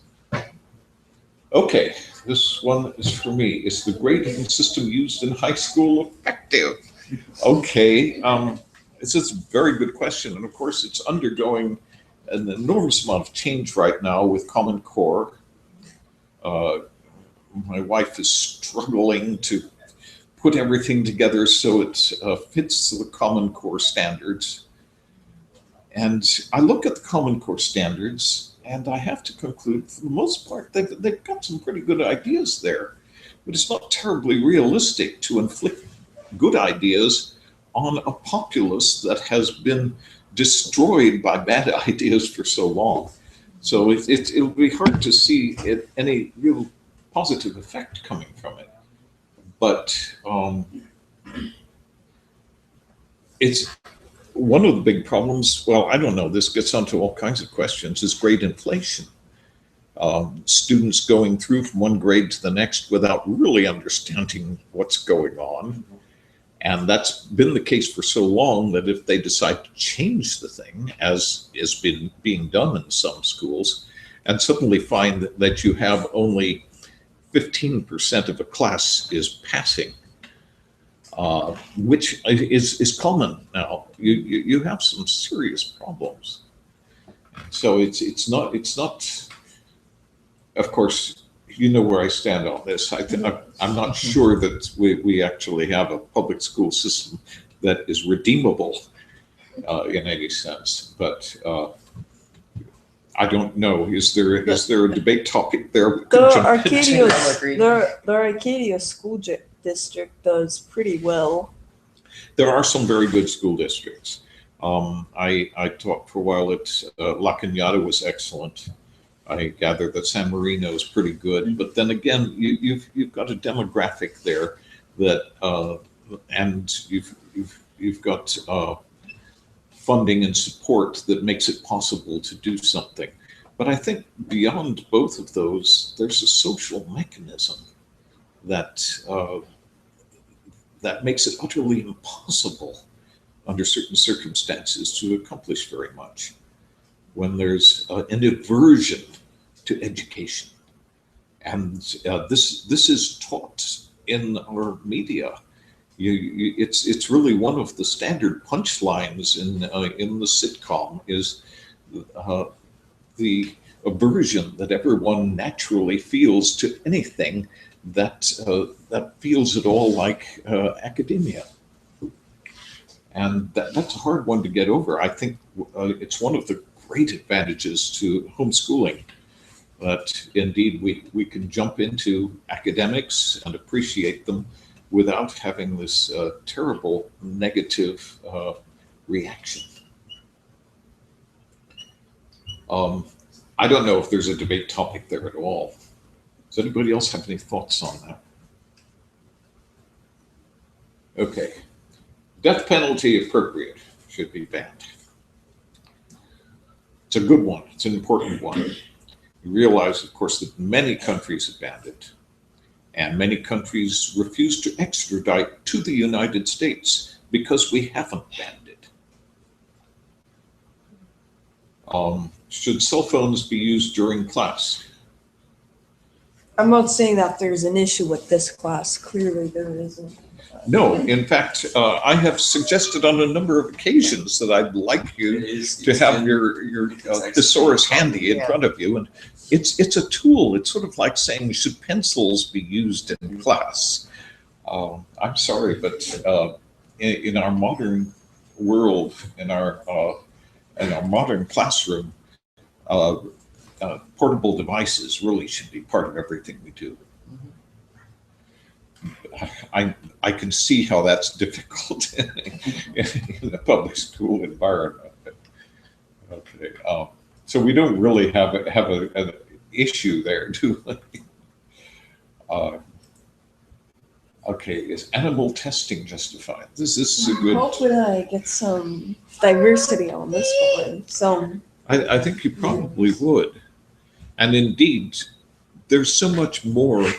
Okay, this one is for me. Is the grading system used in high school effective? Okay, it's a very good question. And of course, it's undergoing an enormous amount of change right now with Common Core. My wife is struggling to put everything together so it fits the Common Core standards. And I look at the Common Core standards, and I have to conclude, for the most part, they've got some pretty good ideas there. But it's not terribly realistic to inflict good ideas on a populace that has been destroyed by bad ideas for so long. So it'll be hard to see any real positive effect coming from it. But it's one of the big problems. Well, I don't know, this gets onto all kinds of questions, is grade inflation. Students going through from one grade to the next without really understanding what's going on. And that's been the case for so long that if they decide to change the thing, as is being done in some schools, and suddenly find that you have only 15% of a class is passing, which is common now, you have some serious problems. So it's not, of course, you know where I stand on this. I'm not sure that we actually have a public school system that is redeemable in any sense, but I don't know. Is there a debate topic there? The Arcadia school district does pretty well. There are some very good school districts. I taught for a while at La Cañada was excellent. I gather that San Marino is pretty good, but then again, you've got a demographic there that, and you've got funding and support that makes it possible to do something. But I think beyond both of those, there's a social mechanism that that makes it utterly impossible under certain circumstances to accomplish very much. When there's an aversion to education. And this is taught in our media. It's really one of the standard punchlines in the sitcom is the aversion that everyone naturally feels to anything that feels at all like academia. And that's a hard one to get over. I think it's one of the great advantages to homeschooling, that indeed we can jump into academics and appreciate them without having this terrible negative reaction. I don't know if there's a debate topic there at all. Does anybody else have any thoughts on that? Okay. Death penalty appropriate, should be banned. It's a good one. It's an important one. You realize, of course, that many countries have banned it, and many countries refuse to extradite to the United States because we haven't banned it. Should cell phones be used during class? I'm not saying that there's an issue with this class. Clearly there isn't. No, in fact, I have suggested on a number of occasions that I'd like you to have your thesaurus handy in front of you, and it's a tool. It's sort of like saying, should pencils be used in class? I'm sorry, but in our modern world, in our modern classroom, portable devices really should be part of everything we do. I can see how that's difficult in a public school environment. Okay, so we don't really have an issue there, do we? Okay, is animal testing justified? This is a good. How would I get some diversity on this one? I think you probably would, and indeed, there's so much more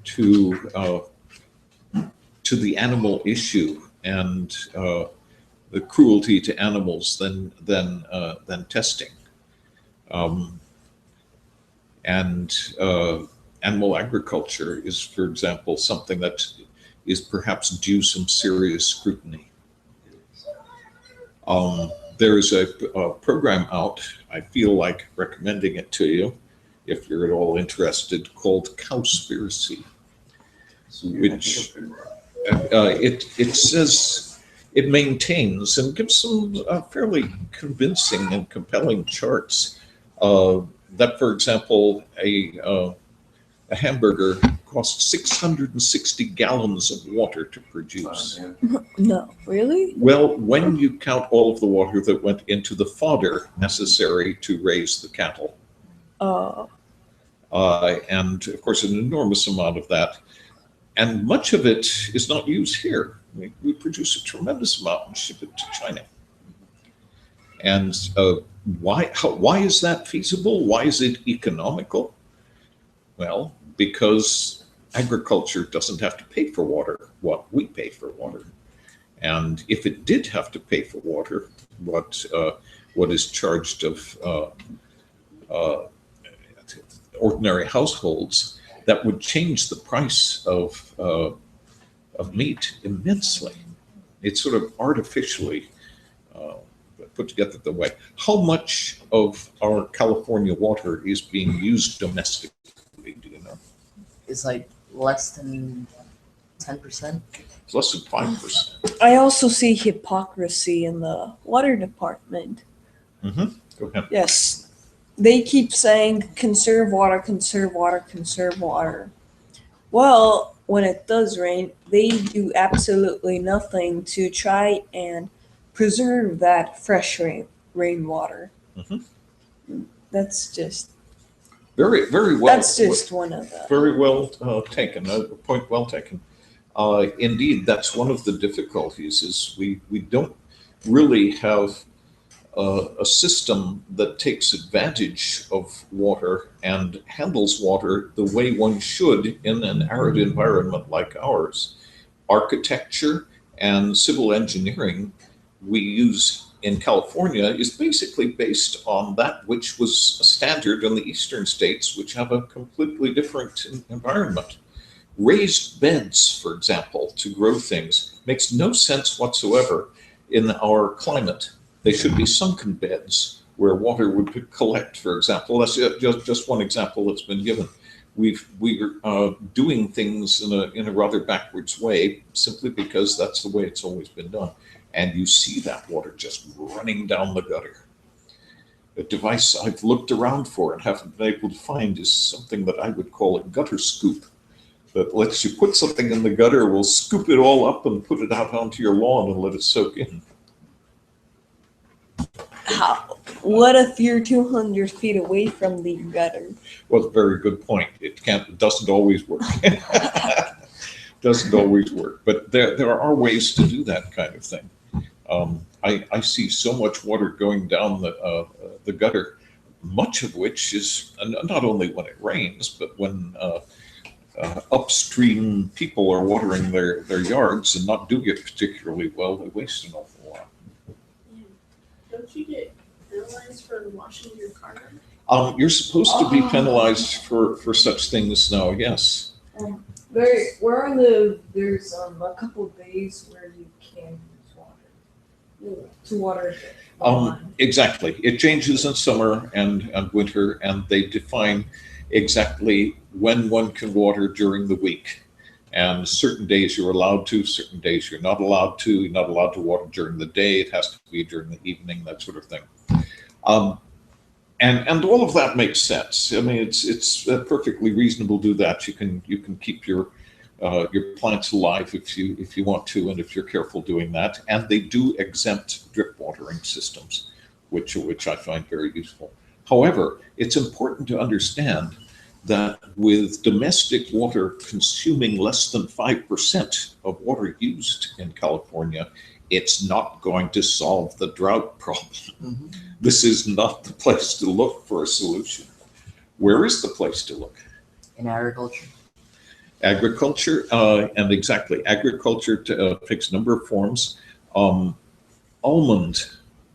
to the animal issue and the cruelty to animals than testing. Animal agriculture is, for example, something that is perhaps due some serious scrutiny. There's a program out, I feel like recommending it to you, if you're at all interested, called Cowspiracy. Which it says it maintains and gives some fairly convincing and compelling charts that, for example, a hamburger costs 660 gallons of water to produce. No, really? Well, when you count all of the water that went into the fodder necessary to raise the cattle, and of course an enormous amount of that. And much of it is not used here. We produce a tremendous amount and ship it to China. And why is that feasible? Why is it economical? Well, because agriculture doesn't have to pay for water what we pay for water. And if it did have to pay for water, what is charged of ordinary households, that would change the price of meat immensely. It's sort of artificially put together the way. How much of our California water is being used domestically, do you know? It's like less than 10%. It's less than 5%. I also see hypocrisy in the water department. Go ahead. Yes. They keep saying conserve water, conserve water, conserve water. Well, when it does rain, they do absolutely nothing to try and preserve that fresh rainwater. That's just Very, very well. That's just one of them. Very well taken. A point well taken. Indeed, that's one of the difficulties. Is we don't really have a system that takes advantage of water and handles water the way one should in an arid environment like ours. Architecture and civil engineering we use in California is basically based on that which was a standard in the eastern states, which have a completely different environment. Raised beds, for example, to grow things makes no sense whatsoever in our climate. They should be sunken beds where water would collect, for example. That's just one example that's been given. We're doing things in a rather backwards way simply because that's the way it's always been done. And you see that water just running down the gutter. A device I've looked around for and haven't been able to find is something that I would call a gutter scoop, that lets you put something in the gutter, will scoop it all up and put it out onto your lawn and let it soak in. What if you're 200 feet away from the gutter? Well, very good point. It doesn't always work. Doesn't always work, but there are ways to do that kind of thing. I see so much water going down the gutter, much of which is not only when it rains, but when upstream people are watering their yards and not doing it particularly well, they waste an awful lot. Don't you get penalized for washing your car? You're supposed to be penalized for such things now, yes. Where I live, there's a couple of days where you can use water to water. Exactly. It changes in summer and winter, and they define exactly when one can water during the week. And certain days you're allowed to, certain days you're not allowed to. You're not allowed to water during the day. It has to be during the evening, that sort of thing. And all of that makes sense. I mean, it's perfectly reasonable to do that. You can keep your plants alive if you want to, and if you're careful doing that. And they do exempt drip watering systems, which I find very useful. However, it's important to understand that with domestic water consuming less than 5% of water used in California, it's not going to solve the drought problem. Mm-hmm. This is not the place to look for a solution. Where is the place to look? In agriculture. Agriculture, and exactly, agriculture takes a number of forms. Almond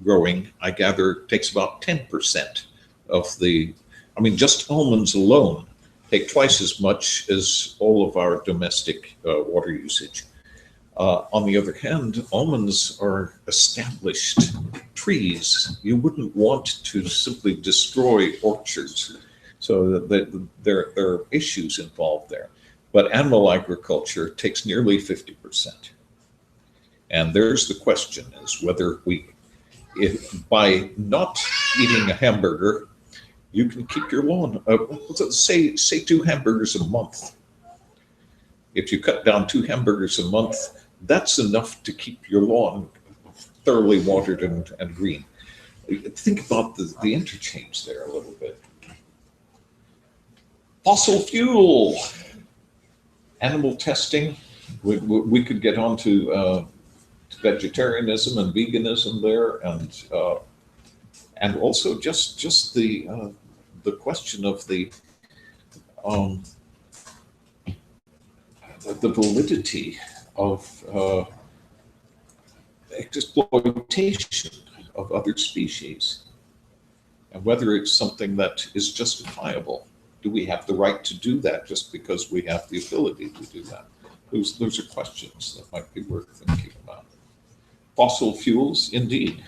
growing, I gather, takes about 10% of just almonds alone take twice as much as all of our domestic water usage. On the other hand, almonds are established trees, you wouldn't want to simply destroy orchards. So there are issues involved there. But animal agriculture takes nearly 50%. And there's the question, is whether if by not eating a hamburger, you can keep your lawn, say 2 hamburgers a month. If you cut down 2 hamburgers a month, that's enough to keep your lawn thoroughly watered and green. Think about the interchange there a little bit. Fossil fuel, animal testing. We could get on to vegetarianism and veganism there, and also just the question of the validity of exploitation of other species, and whether it's something that is justifiable. Do we have the right to do that just because we have the ability to do that? Those are questions that might be worth thinking about. Fossil fuels, indeed.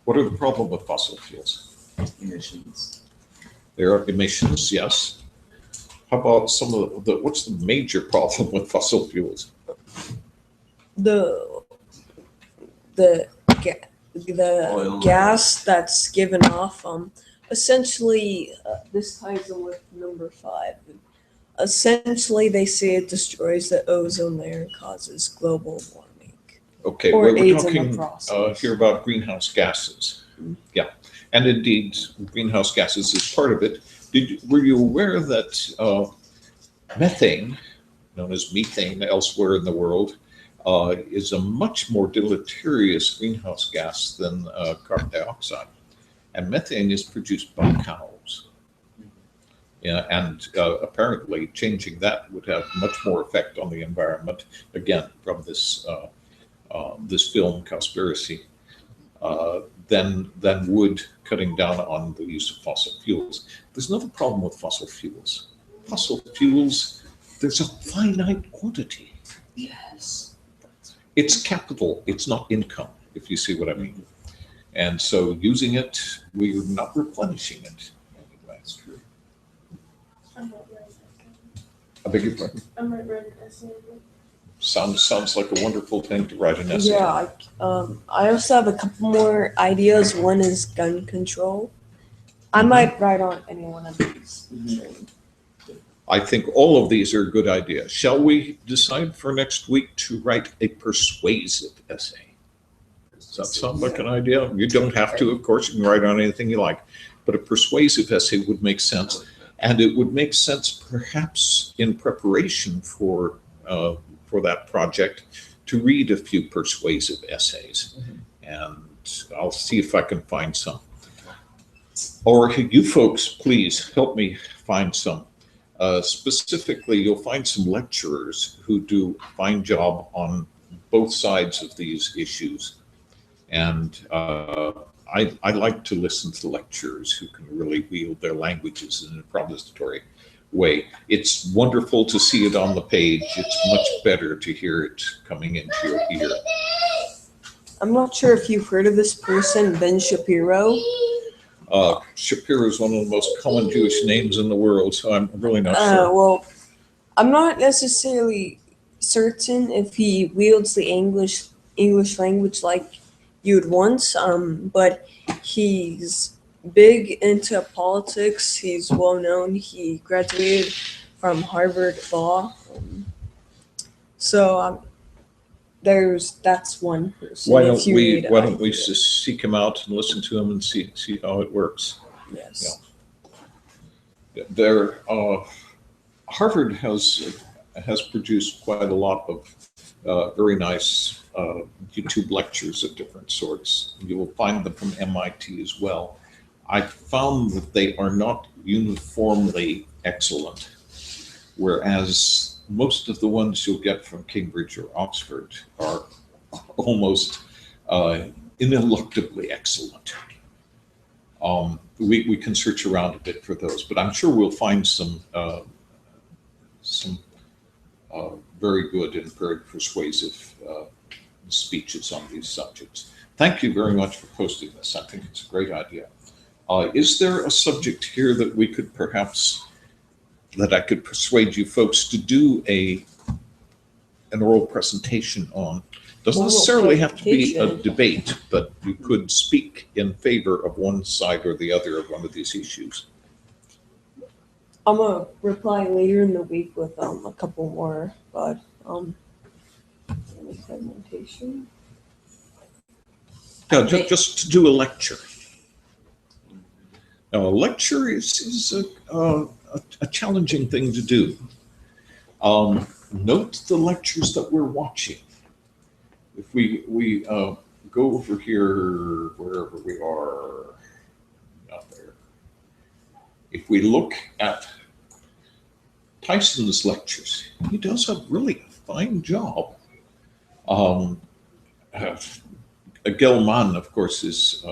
What are the problem with fossil fuels? Emissions. There are emissions, yes. How about some of what's the major problem with fossil fuels? The Oil. gas that's given off, essentially, this ties in with number 5. Essentially, they say it destroys the ozone layer and causes global warming. Okay, Or we're aids in the talking process. here about greenhouse gases. Yeah, and indeed, greenhouse gases is part of it. Were you aware that methane, known as methane elsewhere in the world, is a much more deleterious greenhouse gas than carbon dioxide? And methane is produced by cows. Yeah, and apparently changing that would have much more effect on the environment, again, from this film, Cowspiracy, than would cutting down on the use of fossil fuels. There's another problem with fossil fuels. Fossil fuels, there's a finite quantity. Yes. It's capital, it's not income, if you see what I mean. And so using it, we're not replenishing it. That's true. I beg your pardon? I might write an essay. Sounds like a wonderful thing to write an essay. Yeah, I also have a couple more ideas. One is gun control. I might write on any one of these. I think all of these are good ideas. Shall we decide for next week to write a persuasive essay? Does that sound like an idea? You don't have to, of course, you can write on anything you like, but a persuasive essay would make sense. And it would make sense perhaps in preparation for that project to read a few persuasive essays. And I'll see if I can find some. Or you folks, please help me find some. Specifically, you'll find some lecturers who do a fine job on both sides of these issues. And I like to listen to lecturers who can really wield their languages in an improvisatory way. It's wonderful to see it on the page. It's much better to hear it coming into your ear. I'm not sure if you've heard of this person, Ben Shapiro. Shapiro is one of the most common Jewish names in the world, so I'm really not sure. Well, I'm not necessarily certain if he wields the English language like you would want, but he's big into politics. He's well known. He graduated from Harvard Law. That's one person. Why don't we just seek him out and listen to him and see how it works? Yes. Yeah. Harvard has produced quite a lot of very nice YouTube lectures of different sorts. You will find them from MIT as well. I found that they are not uniformly excellent, whereas most of the ones you'll get from Cambridge or Oxford are almost ineluctably excellent. We can search around a bit for those, but I'm sure we'll find some very good and very persuasive speeches on these subjects. Thank you very much for posting this. I think it's a great idea. Is there a subject here that we could perhaps, that I could persuade you folks to do an oral presentation on? Doesn't Oral necessarily have to be a presentation. debate, but you could speak in favor of one side or the other of one of these issues. I'm gonna reply later in the week with a couple more, but presentation. Yeah, just to do a lecture. Now, a lecture is a challenging thing to do. Note the lectures that we're watching. If we go over here, wherever we are, not there. If we look at Tyson's lectures, he does a really fine job. Gelman, of course, is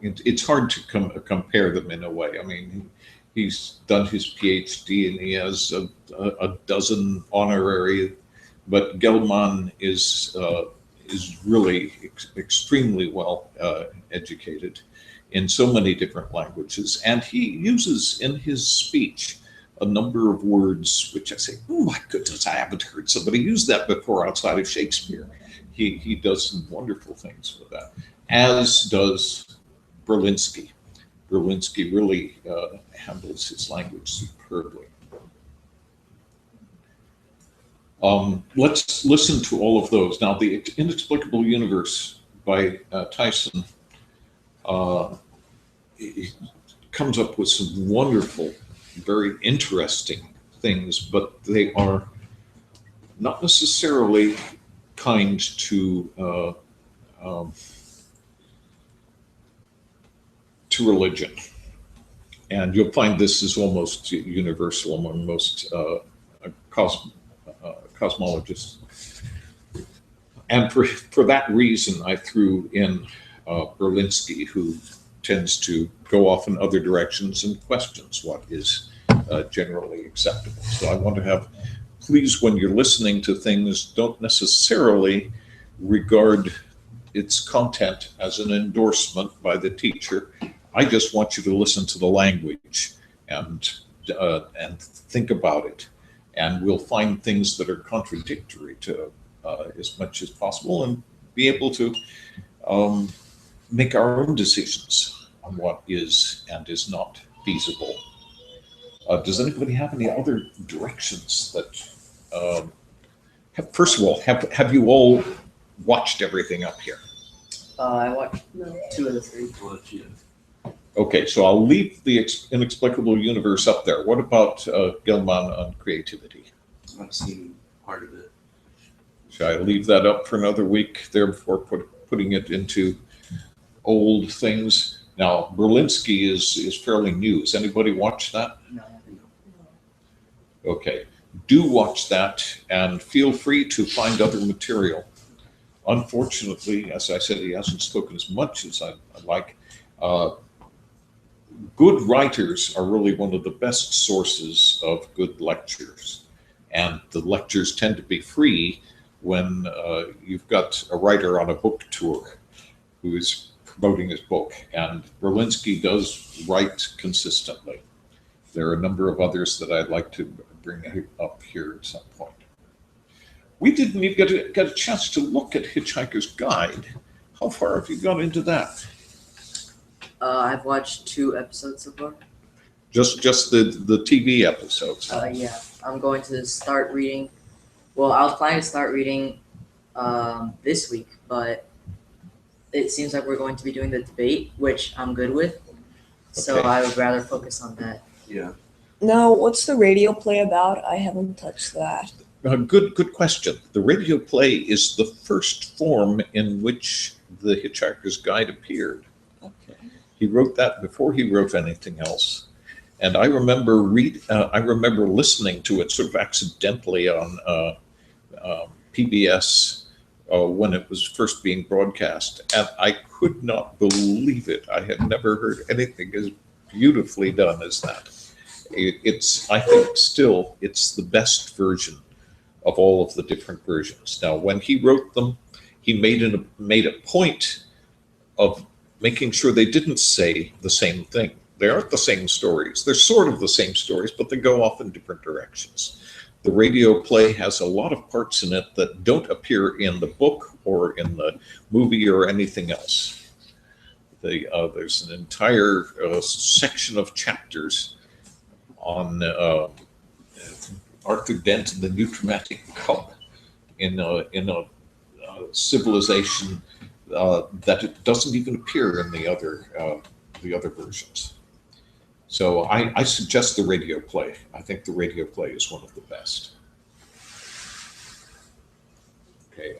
it's hard to compare them in a way. I mean, he's done his PhD and he has a dozen honorary, but Gelman is really extremely well educated in so many different languages, and he uses in his speech a number of words which I say, oh my goodness, I haven't heard somebody use that before outside of Shakespeare. He does some wonderful things with that, as does Berlinski. Berlinski really handles his language superbly. Let's listen to all of those. Now, The Inexplicable Universe by Tyson comes up with some wonderful, very interesting things, but they are not necessarily kind to religion. And you'll find this is almost universal among most cosmologists. And for that reason, I threw in Berlinski, who tends to go off in other directions and questions what is generally acceptable. So I want to have, please, when you're listening to things, don't necessarily regard its content as an endorsement by the teacher. I just want you to listen to the language and think about it. And we'll find things that are contradictory to as much as possible and be able to make our own decisions on what is and is not feasible. Does anybody have any other directions that, first of all, have you all watched everything up here? I watched 2 of the 3. Okay, so I'll leave The Inexplicable Universe up there. What about Gelman on creativity? I've seen part of it. Should I leave that up for another week there before putting it into old things? Now, Berlinski is fairly new. Has anybody watched that? No. Okay, do watch that and feel free to find other material. Unfortunately, as I said, he hasn't spoken as much as I'd like. Good writers are really one of the best sources of good lectures. And the lectures tend to be free when you've got a writer on a book tour who is promoting his book. And Berlinski does write consistently. There are a number of others that I'd like to bring up here at some point. We didn't even get a chance to look at Hitchhiker's Guide. How far have you got into that? I've watched 2 episodes so far. Just the TV episodes. Yeah, I'm going to start reading. Well, I was planning to start reading this week, but it seems like we're going to be doing the debate, which I'm good with. So Okay. I would rather focus on that. Yeah. Now, what's the radio play about? I haven't touched that. Good question. The radio play is the first form in which the Hitchhiker's Guide appeared. Okay. He wrote that before he wrote anything else. And I remember listening to it sort of accidentally on PBS when it was first being broadcast, and I could not believe it. I had never heard anything as beautifully done as that. I think still it's the best version of all of the different versions. Now, when he wrote them, he made a point of making sure they didn't say the same thing. They aren't the same stories. They're sort of the same stories, but they go off in different directions. The radio play has a lot of parts in it that don't appear in the book or in the movie or anything else. There's an entire section of chapters on Arthur Dent and the New Dramatic Cup in a civilization that it doesn't even appear in the other versions. So I suggest the radio play. I think the radio play is one of the best. Okay,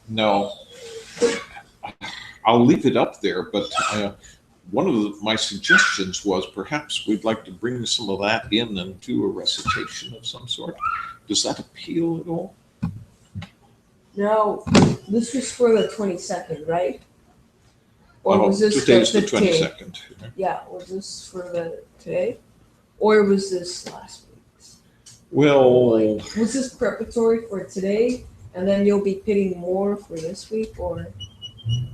now I'll leave it up there, but one of my suggestions was perhaps we'd like to bring some of that in and do a recitation of some sort. Does that appeal at all? Now, this was for the 22nd, right? Or was this today's the the 15th? 22nd. Yeah, was this for the today? Or was this last week's? Well, Was this preparatory for today, and then you'll be pitting more for this week, or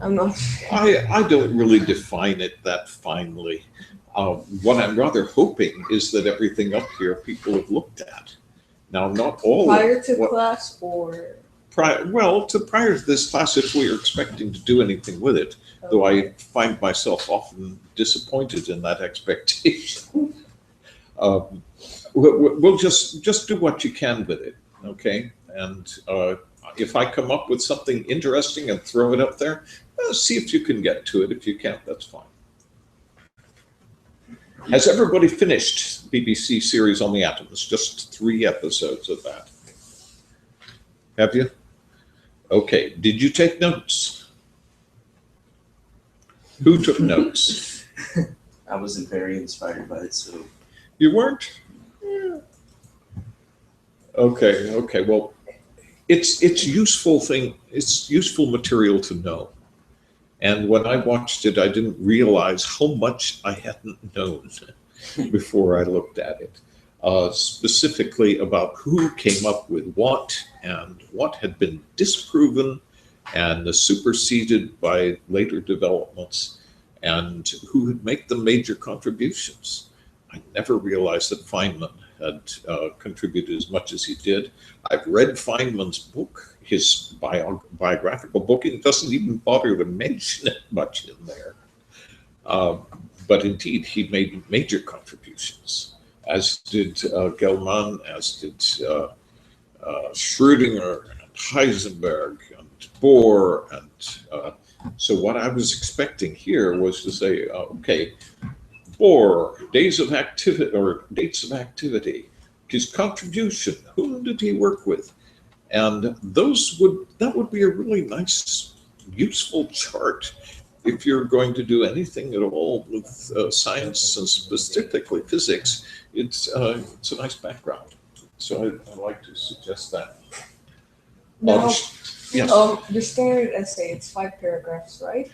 I'm not sure. I don't really define it that finely. What I'm rather hoping is that everything up here people have looked at. Now, not all Prior to class, or prior to this class, if we are expecting to do anything with it, though I find myself often disappointed in that expectation. We'll just do what you can with it, okay? And if I come up with something interesting and throw it up there, see if you can get to it. If you can't, that's fine. Has everybody finished BBC series on the atoms? Just 3 episodes of that. Have you? Okay. Did you take notes? Who took notes? I wasn't very inspired by it, so. You weren't? Yeah. Okay. Well, it's useful thing. It's useful material to know. And when I watched it, I didn't realize how much I hadn't known before I looked at it. Specifically about who came up with what and what had been disproven and superseded by later developments, and who had made the major contributions. I never realized that Feynman had contributed as much as he did. I've read Feynman's book, his biographical book. It doesn't even bother to mention it much in there. But indeed, he made major contributions, as did Gell-Mann, as did Schrödinger and Heisenberg and Bohr. And so what I was expecting here was to say, okay, Bohr, dates of activity, his contribution, whom did he work with? And that would be a really nice, useful chart if you're going to do anything at all with science and specifically physics. It's a nice background. So I'd like to suggest that. now, Yes. the standard essay, it's 5 paragraphs, right?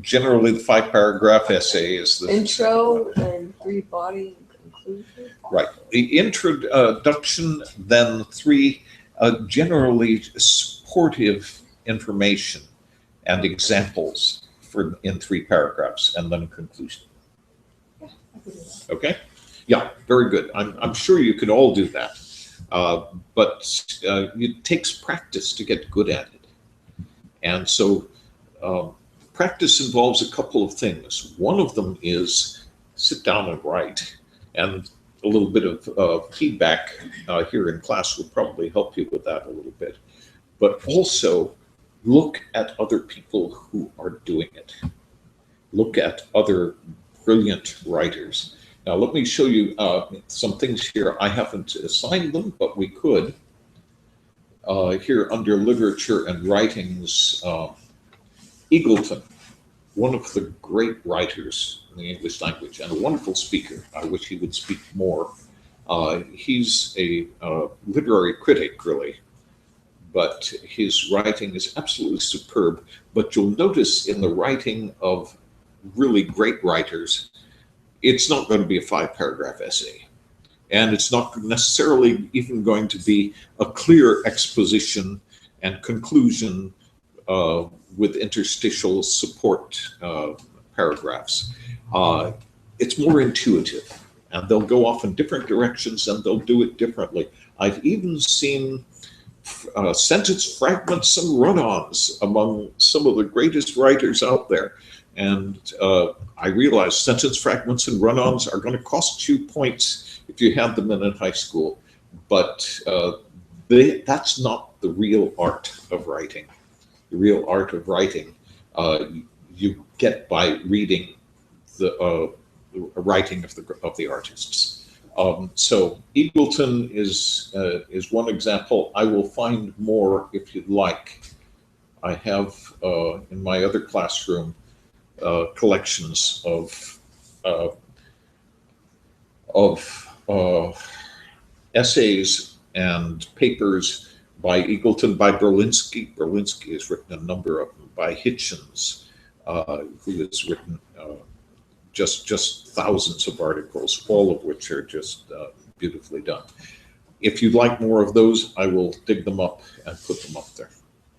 Generally, the 5-paragraph essay is the Intro and 3 body and conclusion. right. The introduction, then 3 generally supportive information and examples in 3 paragraphs, and then a conclusion. I could do that. Okay? Yeah, very good. I'm sure you can all do that, but it takes practice to get good at it. And so practice involves a couple of things. One of them is sit down and write, and a little bit of feedback here in class will probably help you with that a little bit. But also look at other people who are doing it. Look at other brilliant writers. Now let me show you some things here. I haven't assigned them, but we could. Here under literature and writings, Eagleton, one of the great writers in the English language and a wonderful speaker. I wish he would speak more. He's a literary critic, really, but his writing is absolutely superb. But you'll notice in the writing of really great writers, it's not going to be a 5-paragraph essay. And it's not necessarily even going to be a clear exposition and conclusion with interstitial support paragraphs. It's more intuitive, and they'll go off in different directions and they'll do it differently. I've even seen sentence fragments and run-ons among some of the greatest writers out there. And I realize sentence fragments and run-ons are going to cost you points if you had them in high school, but that's not the real art of writing. The real art of writing you get by reading the writing of the artists. So Eagleton is one example. I will find more if you'd like. I have in my other classroom collections of essays and papers by Eagleton, by Berlinski. Berlinski has written a number of them, by Hitchens, who has written just thousands of articles, all of which are just beautifully done. If you'd like more of those, I will dig them up and put them up there.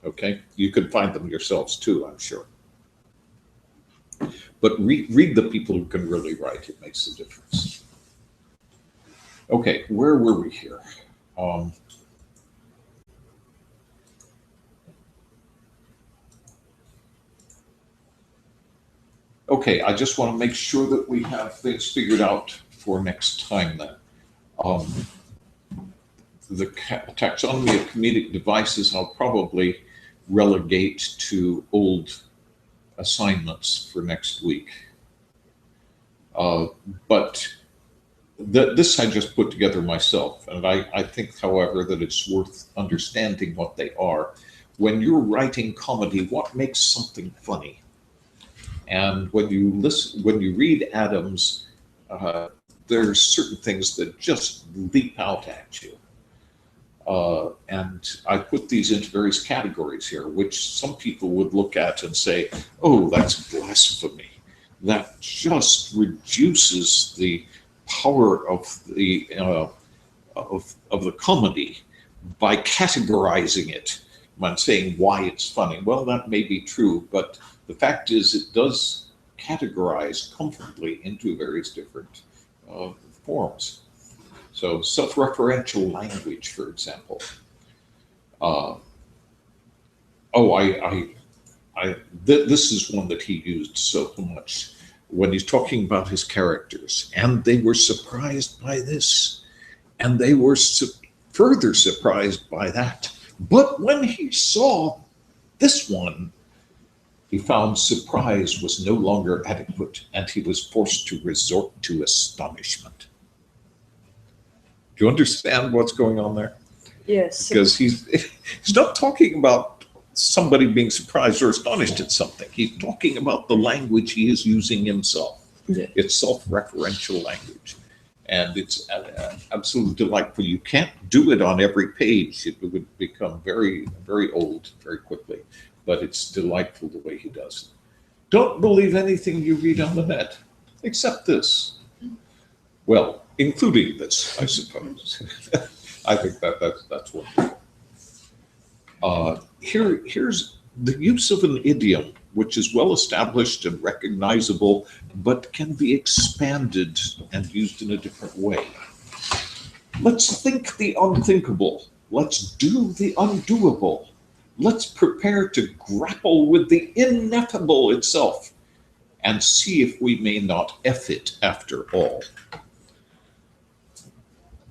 Okay, you can find them yourselves too, I'm sure. But read the people who can really write. It makes a difference. Okay, where were we here? Okay, I just want to make sure that we have things figured out for next time then. The taxonomy of comedic devices I'll probably relegate to old assignments for next week. But this I just put together myself, and I think, however, that it's worth understanding what they are. When you're writing comedy, what makes something funny? And when you read Adams, there are certain things that just leap out at you. And I put these into various categories here, which some people would look at and say, oh, that's blasphemy. That just reduces the power of the comedy by categorizing it, by saying why it's funny. Well, that may be true, but the fact is it does categorize comfortably into various different forms. So self-referential language, for example. This is one that he used so much when he's talking about his characters. And they were surprised by this, and they were further surprised by that. But when he saw this one, he found surprise was no longer adequate, and he was forced to resort to astonishment. Do you understand what's going on there? Yes. Because he's not talking about somebody being surprised or astonished at something. He's talking about the language he is using himself. Yeah. It's self-referential language. And it's absolutely delightful. You can't do it on every page. It would become very, very old very quickly. But it's delightful the way he does it. Don't believe anything you read on the net, except this. Well, including this, I suppose. I think that's wonderful. Here's the use of an idiom, which is well established and recognizable, but can be expanded and used in a different way. Let's think the unthinkable. Let's do the undoable. Let's prepare to grapple with the ineffable itself and see if we may not F it after all.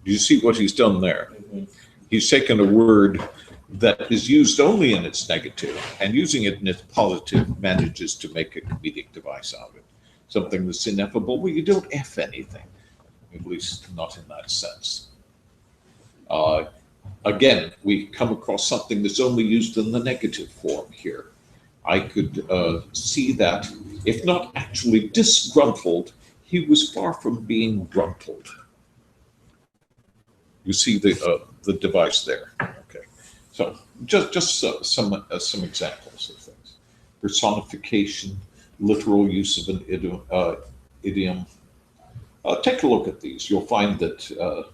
Do you see what he's done there? Mm-hmm. He's taken a word that is used only in its negative and using it in its positive manages to make a comedic device out of it. Something that's ineffable, well, you don't F anything, at least not in that sense. Again, we come across something that's only used in the negative form here. I could see that, if not actually disgruntled, he was far from being gruntled. You see the device there. Okay, so just some examples of things. Personification, literal use of an idiom. Take a look at these. You'll find that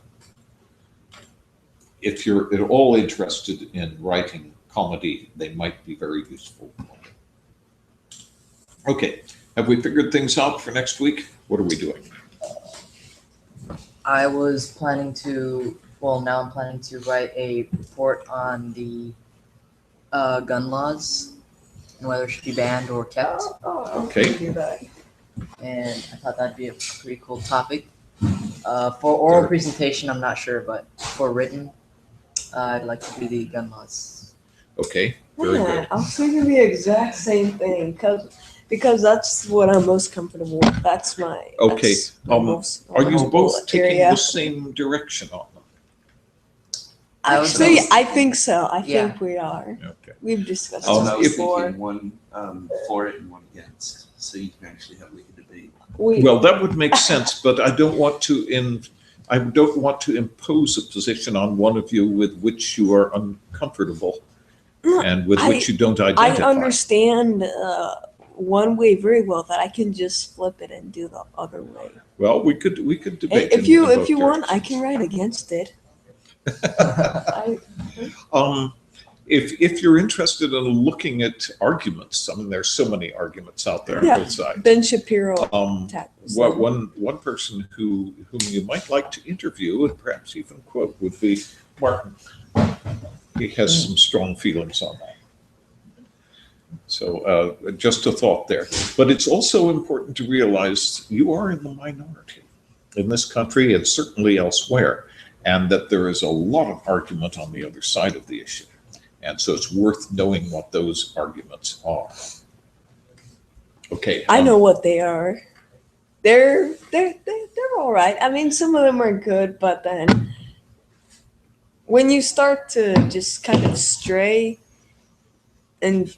if you're at all interested in writing comedy, they might be very useful. Okay, have we figured things out for next week? What are we doing? I was planning to, well, now I'm planning to write a report on the gun laws and whether it should be banned or kept. Okay. Do that. And I thought that'd be a pretty cool topic. For oral presentation, I'm not sure, but for written, I'd like to do the gun laws. Okay, very Yeah, good. I was thinking the exact same thing because that's what I'm most comfortable with. That's my Okay, that's my most Are you comfortable both taking area. the same direction on them? I was- Actually, I think so. I Yeah. think we are. Okay. We've discussed That's what I this was before. thinking, one for it and one against, so you can actually have like a debate. Well, that would make sense, but I don't want to impose a position on one of you with which you are uncomfortable and with which you don't I identify. understand one way very well that I can just flip it and do the other way. Well, we could debate. If in you both want, I directions. can write against it. If you're interested in looking at arguments, I mean, there's so many arguments out there on Yeah. both sides. Ben Shapiro tackles them. One person whom you might like to interview and perhaps even quote would be Martin. He has some strong feelings on that. So just a thought there. But it's also important to realize you are in the minority in this country and certainly elsewhere, and that there is a lot of argument on the other side of the issue. And so it's worth knowing what those arguments are. Okay. I know what they are. They're all right. I mean, some of them are good, but then when you start to just kind of stray, and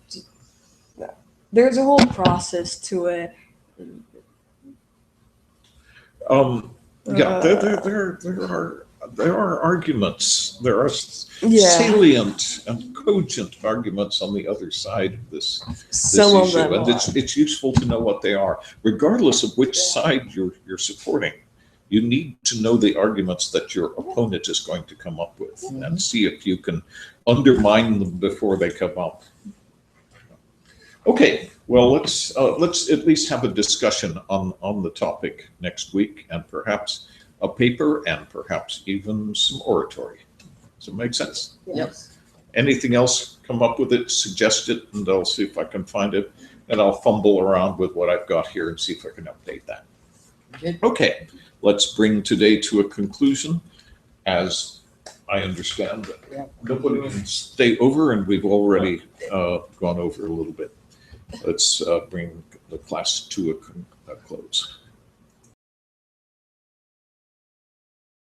there's a whole process to it. Yeah, there are arguments. There are Yeah. salient and cogent arguments on the other side of this Some of issue, them and are. it's useful to know what they are, regardless of which side you're supporting. You need to know the arguments that your opponent is going to come up with, and see if you can undermine them before they come up. Okay, well, let's at least have a discussion on the topic next week, and perhaps a paper, and perhaps even some oratory. Does it make sense? Yep. Anything else, come up with it, suggest it, and I'll see if I can find it, and I'll fumble around with what I've got here and see if I can update that. Good. Okay, let's bring today to a conclusion, as I understand that Yeah. nobody can stay over, and we've already gone over a little bit. Let's bring the class to a close.